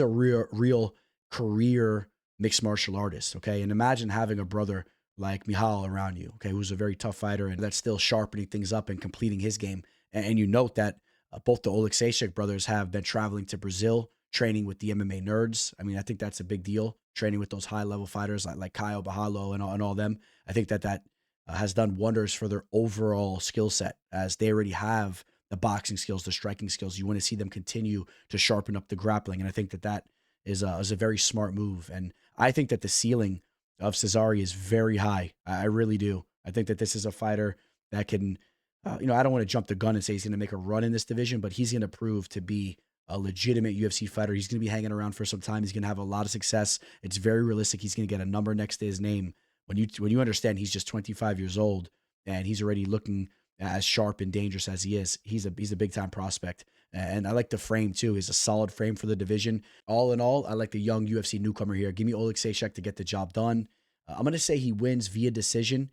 real career mixed martial artist. Okay, and imagine having a brother like Michal around you. Okay, who's a very tough fighter and that's still sharpening things up and completing his game. And you note that both the Oleksiejczuk brothers have been traveling to Brazil, training with the MMA nerds. I mean, I think that's a big deal. Training with those high level fighters like Kyle Bahalo and all them. I think that has done wonders for their overall skill set, as they already have the boxing skills, the striking skills. You want to see them continue to sharpen up the grappling, and I think that is a very smart move. And I think that the ceiling of Cezary is very high. I really do. I think that this is a fighter that can, I don't want to jump the gun and say he's going to make a run in this division, but he's going to prove to be a legitimate UFC fighter. He's going to be hanging around for some time. He's going to have a lot of success. It's very realistic. He's going to get a number next to his name. When you understand he's just 25 years old and he's already looking as sharp and dangerous as he is, he's a big time prospect. And I like the frame too. He's a solid frame for the division. All in all, I like the young UFC newcomer here. Give me Oleksiejczuk to get the job done. I'm going to say he wins via decision.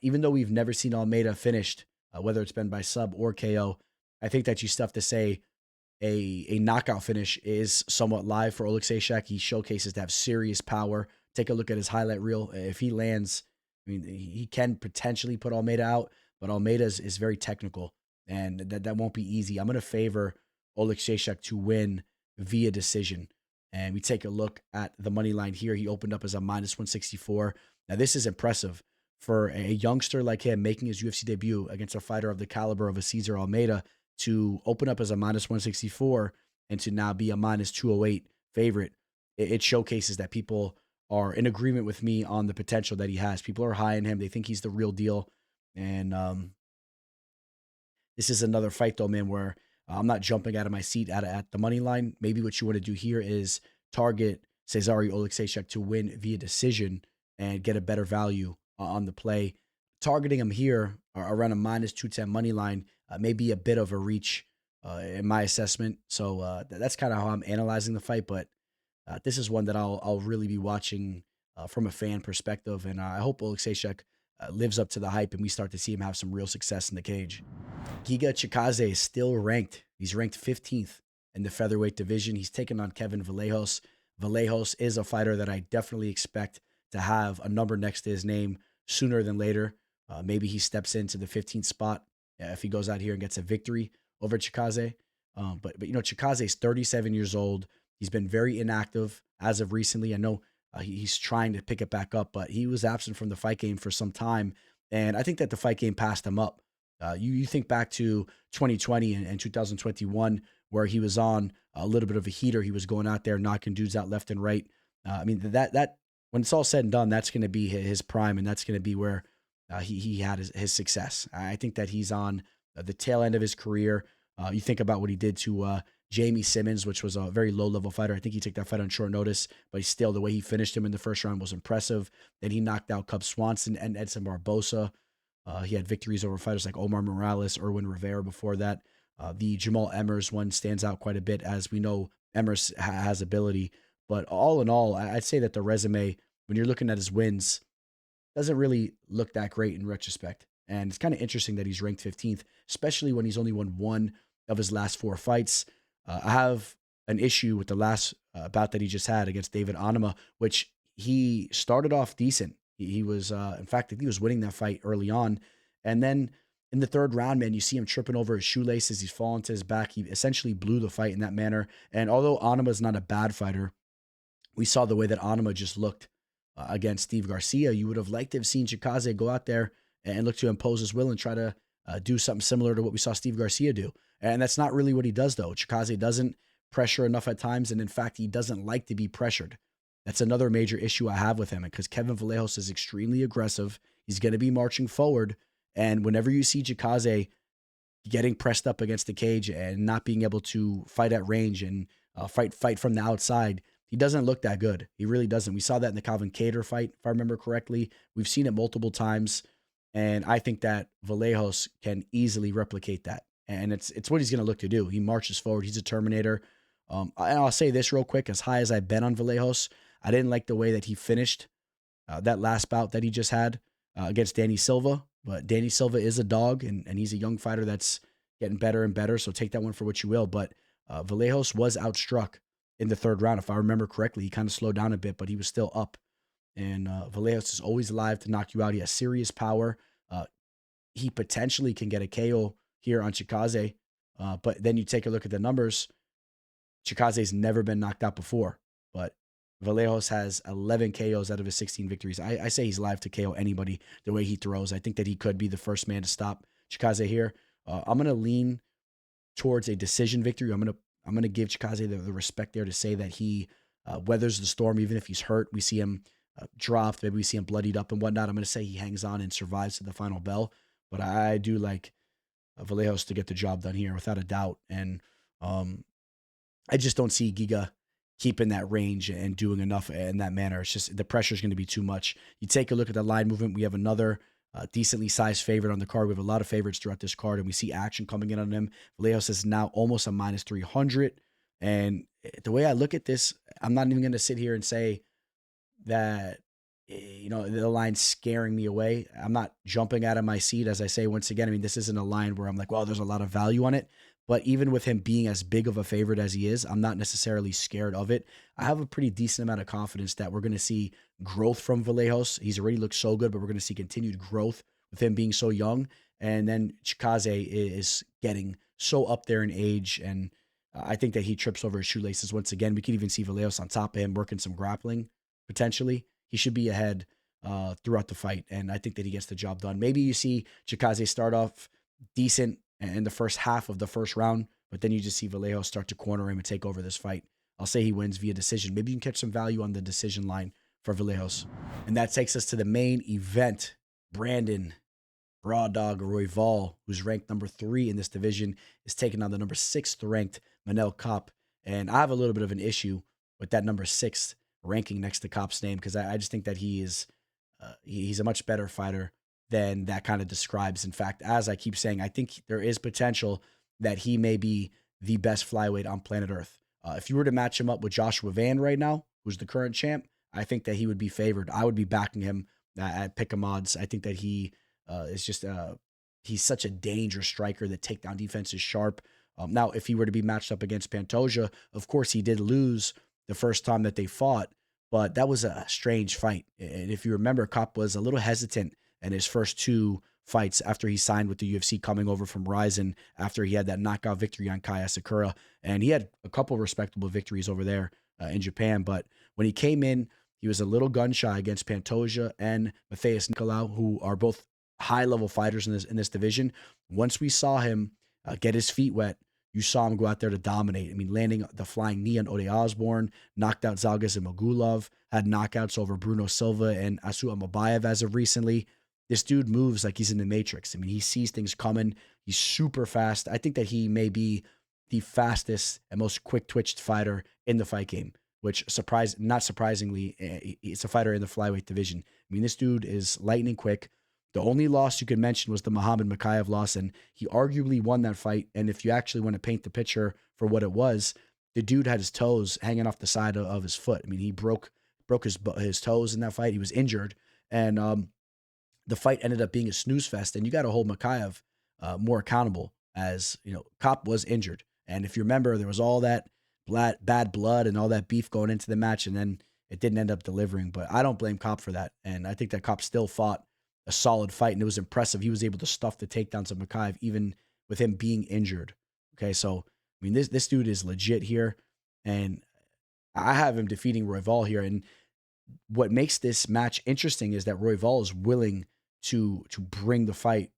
Even though we've never seen Almeida finished, whether it's been by sub or KO, I think that you still have to say a knockout finish is somewhat live for Oleksiejczuk. He showcases to have serious power. Take a look at his highlight reel. If he lands, I mean, he can potentially put Almeida out, but Almeida is very technical, and that won't be easy. I'm going to favor Oleksiejczuk to win via decision. And we take a look at the money line here. He opened up as a -164. Now, this is impressive for a youngster like him making his UFC debut against a fighter of the caliber of a Cesar Almeida to open up as a -164 and to now be a -208 favorite. It showcases that people are in agreement with me on the potential that he has. People are high in him. They think he's the real deal. And this is another fight, though, man, where I'm not jumping out of my seat at the money line. Maybe what you want to do here is target Cezary Oleksiejczuk to win via decision and get a better value on the play. Targeting him here around a -210 money line may be a bit of a reach in my assessment. So that's kind of how I'm analyzing the fight. But this is one that I'll really be watching from a fan perspective. And I hope Oleksiejczuk lives up to the hype and we start to see him have some real success in the cage. Giga Chikadze is still ranked. He's ranked 15th in the featherweight division. He's taken on Kevin Vallejos. Vallejos is a fighter that I definitely expect to have a number next to his name sooner than later. Maybe he steps into the 15th spot if he goes out here and gets a victory over Chikadze. But Chikadze is 37 years old. He's been very inactive as of recently. I know he's trying to pick it back up, but he was absent from the fight game for some time. And I think that the fight game passed him up. You think back to 2020 and 2021, where he was on a little bit of a heater. He was going out there knocking dudes out left and right. I mean, that when it's all said and done, that's going to be his prime, and that's going to be where he had his success. I think that he's on the tail end of his career. You think about what he did to Jamie Simmons, which was a very low-level fighter. I think he took that fight on short notice, but still, the way he finished him in the first round was impressive. Then he knocked out Cub Swanson and Edson Barbosa. He had victories over fighters like Omar Morales, Erwin Rivera before that. The Jamal Emmers one stands out quite a bit, as we know Emmers has ability. But all in all, I'd say that the resume, when you're looking at his wins, doesn't really look that great in retrospect. And it's kind of interesting that he's ranked 15th, especially when he's only won one of his last 4 fights. I have an issue with the last bout that he just had against David Onama, which he started off decent. He was, in fact, I think he was winning that fight early on. And then in the third round, man, you see him tripping over his shoelaces. He's falling to his back. He essentially blew the fight in that manner. And although Onama is not a bad fighter, we saw the way that Onama just looked against Steve Garcia. You would have liked to have seen Chikadze go out there and look to impose his will and try to do something similar to what we saw Steve Garcia do. And that's not really what he does, though. Chikaze doesn't pressure enough at times, and in fact, he doesn't like to be pressured. That's another major issue I have with him, because Kevin Vallejos is extremely aggressive. He's going to be marching forward, and whenever you see Chikaze getting pressed up against the cage and not being able to fight at range and fight from the outside, he doesn't look that good. He really doesn't. We saw that in the Calvin Kattar fight, if I remember correctly. We've seen it multiple times, and I think that Vallejos can easily replicate that. And it's what he's going to look to do. He marches forward. He's a Terminator. And I'll say this real quick. As high as I've been on Vallejos, I didn't like the way that he finished that last bout that he just had against Danny Silva. But Danny Silva is a dog, and he's a young fighter that's getting better and better. So take that one for what you will. But Vallejos was outstruck in the third round. If I remember correctly, he kind of slowed down a bit, but he was still up. And Vallejos is always live to knock you out. He has serious power. He potentially can get a KO here on Chikaze. But then you take a look at the numbers. Chikaze's never been knocked out before. But Vallejos has 11 KOs out of his 16 victories. I say he's live to KO anybody the way he throws. I think that he could be the first man to stop Chikaze here. I'm going to lean towards a decision victory. I'm going to give Chikaze the respect there to say that he weathers the storm, even if he's hurt. We see him dropped. Maybe we see him bloodied up and whatnot. I'm going to say he hangs on and survives to the final bell. But I do like Vallejos to get the job done here without a doubt. And I just don't see Giga keeping that range and doing enough in that manner. It's just the pressure is going to be too much. You take a look at the line movement. We have another decently sized favorite on the card. We have a lot of favorites throughout this card, and we see action coming in on him. Vallejos is now almost a minus 300. And the way I look at this, I'm not even going to sit here and say that, the line's scaring me away. I'm not jumping out of my seat, as I say once again. I mean, this isn't a line where I'm like, well, there's a lot of value on it. But even with him being as big of a favorite as he is, I'm not necessarily scared of it. I have a pretty decent amount of confidence that we're going to see growth from Vallejos. He's already looked so good, but we're going to see continued growth with him being so young. And then Chikaze is getting so up there in age, and I think that he trips over his shoelaces once again. We could even see Vallejos on top of him working some grappling, potentially. He should be ahead throughout the fight, and I think that he gets the job done. Maybe you see Chikaze start off decent in the first half of the first round, but then you just see Vallejos start to corner him and take over this fight. I'll say he wins via decision. Maybe you can catch some value on the decision line for Vallejos. And that takes us to the main event. Brandon Raw Dog Royval, who's ranked number 3 in this division, is taking on the number 6th ranked Manel Kape. And I have a little bit of an issue with that number 6 ranking next to Kape's name, because I just think that he's a much better fighter than that kind of describes. In fact, as I keep saying, I think there is potential that he may be the best flyweight on planet Earth. If you were to match him up with Joshua Van right now, who's the current champ, I think that he would be favored. I would be backing him at pick'em odds. I think that he is just he's such a dangerous striker. The takedown defense is sharp. Now, if he were to be matched up against Pantoja, of course he did lose the first time that they fought, but that was a strange fight. And if you remember, Kape was a little hesitant in his first 2 fights after he signed with the UFC, coming over from Ryzen after he had that knockout victory on Kai Asakura. And he had a couple respectable victories over there in Japan. But when he came in, he was a little gun shy against Pantoja and Matheus Nicolau, who are both high-level fighters in this division. Once we saw him get his feet wet, you saw him go out there to dominate. I mean, landing the flying knee on Ode Osborne, knocked out Zalgas and Magulov, had knockouts over Bruno Silva and Asu Amabayev as of recently. This dude moves like he's in the Matrix. I mean, he sees things coming. He's super fast. I think that he may be the fastest and most quick-twitched fighter in the fight game, which not surprisingly, it's a fighter in the flyweight division. I mean, this dude is lightning quick. The only loss you could mention was the Muhammad Makayev loss, and he arguably won that fight. And if you actually want to paint the picture for what it was, the dude had his toes hanging off the side of his foot. I mean, he broke his toes in that fight. He was injured, and the fight ended up being a snooze fest. And you got to hold Makayev more accountable, as Kape was injured. And if you remember, there was all that bad blood and all that beef going into the match, and then it didn't end up delivering. But I don't blame Kape for that, and I think that Kape still fought a solid fight, and it was impressive. He was able to stuff the takedowns of Makayev even with him being injured. Okay, so I mean, this dude is legit here, and I have him defeating Royval here. And what makes this match interesting is that Royval is willing to bring the fight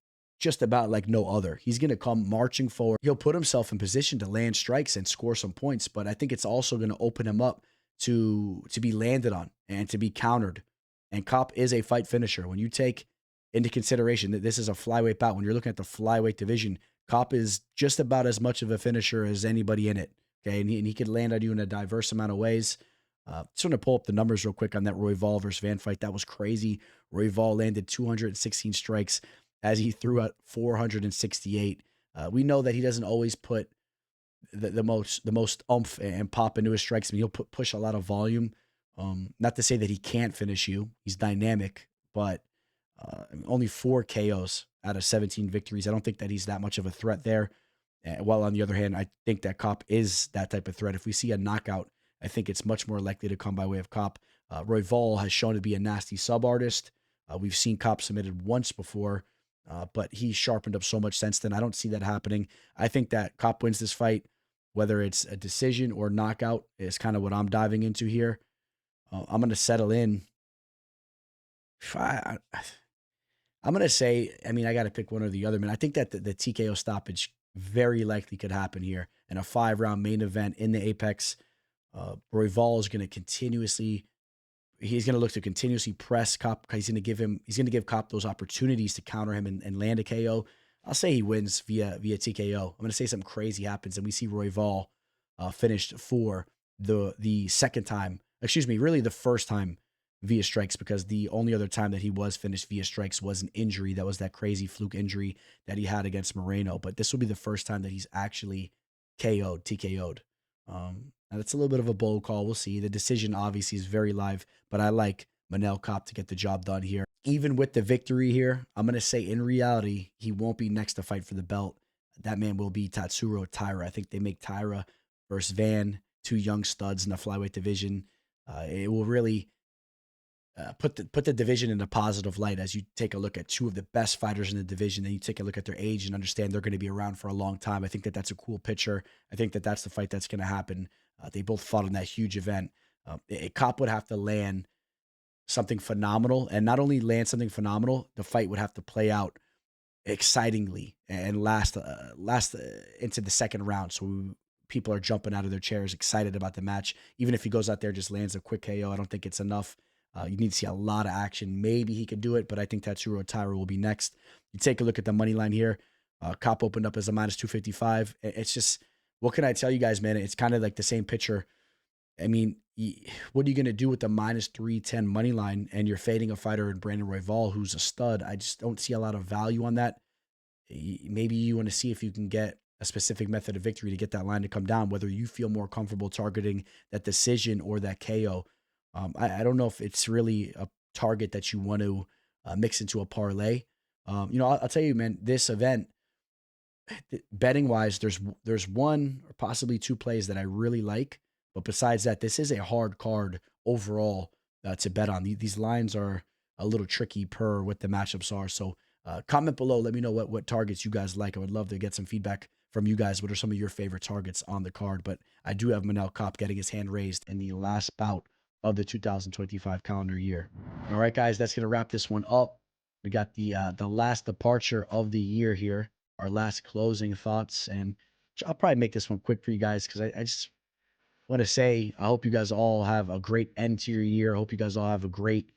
just about like no other. He's going to come marching forward. He'll put himself in position to land strikes and score some points, but I think it's also going to open him up to be landed on and to be countered. And Kape is a fight finisher. When you take into consideration that this is a flyweight bout, when you're looking at the flyweight division, Kape is just about as much of a finisher as anybody in it. Okay, and he could land on you in a diverse amount of ways. Just want to pull up the numbers real quick on that Royval versus Van fight. That was crazy. Royval landed 216 strikes as he threw out 468. We know that he doesn't always put the most oomph and pop into his strikes. I mean, he'll push a lot of volume. Not to say that he can't finish you. He's dynamic, but only 4 KOs out of 17 victories. I don't think that he's that much of a threat there. While on the other hand, I think that Kape is that type of threat. If we see a knockout, I think it's much more likely to come by way of Kape. Royval has shown to be a nasty sub-artist. We've seen Kape submitted once before, but he's sharpened up so much since then. I don't see that happening. I think that Kape wins this fight, whether it's a decision or knockout, is kind of what I'm diving into here. I'm going to settle in. I'm going to say, I mean, I got to pick one or the other, man. I think that the TKO stoppage very likely could happen here in a 5-round main event in the Apex. Royval is going to he's going to look to continuously press Kape. He's going to give Kape those opportunities to counter him and land a KO. I'll say he wins via TKO. I'm going to say something crazy happens and we see Royval finished for the second time. Excuse me, really the first time via strikes, because the only other time that he was finished via strikes was an injury. That was that crazy fluke injury that he had against Moreno. But this will be the first time that he's actually TKO'd. Now that's a little bit of a bold call. We'll see. The decision obviously is very live, but I like Manel Kape to get the job done here. Even with the victory here, I'm going to say in reality, he won't be next to fight for the belt. That man will be Tatsuro Taira. I think they make Taira versus Van, 2 young studs in the flyweight division. It will really put the division in a positive light as you take a look at 2 of the best fighters in the division, and you take a look at their age and understand they're going to be around for a long time. I think that that's a cool picture. I think that that's the fight that's going to happen. They both fought in that huge event. Kape would have to land something phenomenal, and not only land something phenomenal, the fight would have to play out excitingly and last into the second round. So people are jumping out of their chairs, excited about the match. Even if he goes out there just lands a quick KO, I don't think it's enough. You need to see a lot of action. Maybe he could do it, but I think Tatsuro Taira will be next. You take a look at the money line here. Kape opened up as a -255. It's just, what can I tell you guys, man? It's kind of like the same picture. I mean, what are you going to do with the -310 money line and you're fading a fighter in Brandon Royval who's a stud? I just don't see a lot of value on that. Maybe you want to see if you can get a specific method of victory to get that line to come down, whether you feel more comfortable targeting that decision or that KO. I don't know if it's really a target that you want to mix into a parlay. I'll tell you, man, this event, betting wise, there's 1 or possibly 2 plays that I really like. But besides that, this is a hard card overall to bet on. These lines are a little tricky per what the matchups are. So comment below. Let me know what targets you guys like. I would love to get some feedback from you guys. What are some of your favorite targets on the card? But I do have Manel Kape getting his hand raised in the last bout of the 2025 calendar year. All right, guys, that's going to wrap this one up. We got the last departure of the year here, our last closing thoughts. And I'll probably make this one quick for you guys because I just want to say I hope you guys all have a great end to your year. I hope you guys all have a great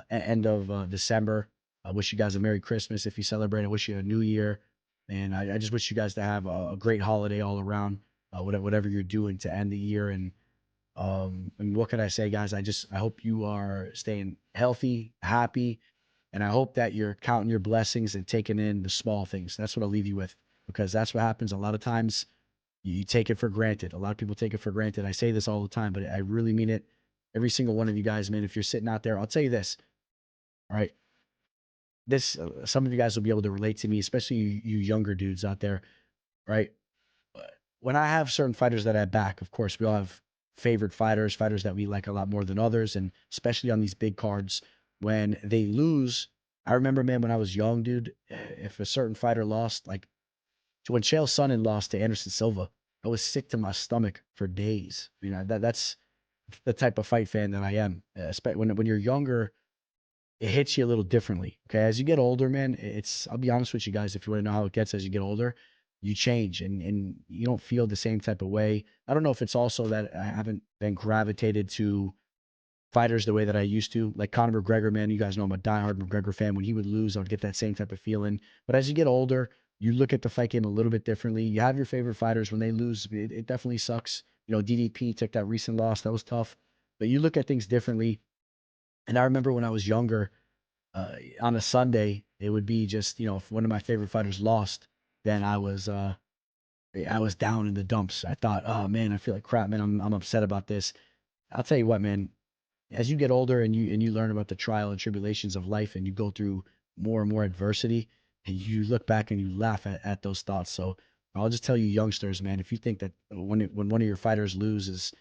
end of December. I wish you guys a Merry Christmas if you celebrate. I wish you a New Year. And I just wish you guys to have a great holiday all around, whatever you're doing to end the year. And what can I say, guys? I hope you are staying healthy, happy, and I hope that you're counting your blessings and taking in the small things. That's what I'll leave you with, because that's what happens a lot of times. You take it for granted. A lot of people take it for granted. I say this all the time, but I really mean it. Every single one of you guys, man, if you're sitting out there, I'll tell you this. All right. Some of you guys will be able to relate to me, especially you younger dudes out there, right? When I have certain fighters that I back, of course, we all have favorite fighters that we like a lot more than others, and especially on these big cards, when they lose, I remember, man, when I was young, dude, if a certain fighter lost, like when Chael Sonnen lost to Anderson Silva, I was sick to my stomach for days. That's the type of fight fan that I am. When you're younger, it hits you a little differently. Okay. As you get older, man, I'll be honest with you guys, if you want to know how it gets as you get older, you change and you don't feel the same type of way. I don't know if it's also that I haven't been gravitated to fighters the way that I used to. Like Conor McGregor, man, you guys know I'm a diehard McGregor fan. When he would lose, I would get that same type of feeling. But as you get older, you look at the fight game a little bit differently. You have your favorite fighters. When they lose, it definitely sucks. You know, DDP took that recent loss. That was tough. But you look at things differently. And I remember when I was younger, on a Sunday, it would be just, if one of my favorite fighters lost, then I was down in the dumps. I thought, oh man, I feel like crap, man. I'm upset about this. I'll tell you what, man. As you get older and you learn about the trial and tribulations of life, and you go through more and more adversity, and you look back and you laugh at those thoughts. So I'll just tell you, youngsters, man, if you think that when one of your fighters loses,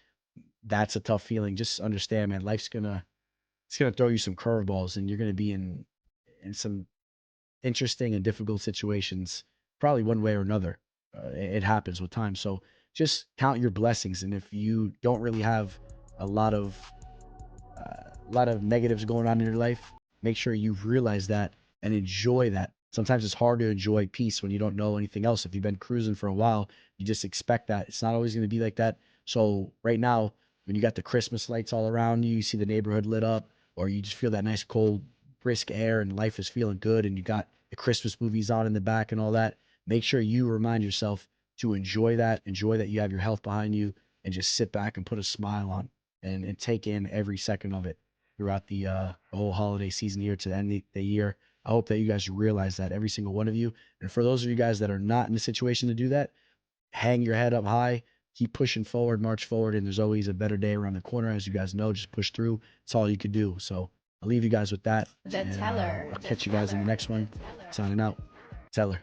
that's a tough feeling, just understand, man, it's gonna throw you some curveballs, and you're gonna be in some interesting and difficult situations, probably one way or another. It happens with time. So just count your blessings. And if you don't really have a lot of negatives going on in your life, make sure you realize that and enjoy that. Sometimes it's hard to enjoy peace when you don't know anything else. If you've been cruising for a while, you just expect that. It's not always going to be like that. So right now, when you got the Christmas lights all around you, you see the neighborhood lit up, or you just feel that nice cold, brisk air and life is feeling good, and you got the Christmas movies on in the back and all that, make sure you remind yourself to enjoy that you have your health behind you, and just sit back and put a smile on and take in every second of it throughout the whole holiday season here to end the year. I hope that you guys realize that, every single one of you. And for those of you guys that are not in a situation to do that, hang your head up high, keep pushing forward, march forward, and there's always a better day around the corner. As you guys know, just push through. It's all you could do. So I'll leave you guys with that. The teller. I'll catch you guys in the next one. Signing out. Teller.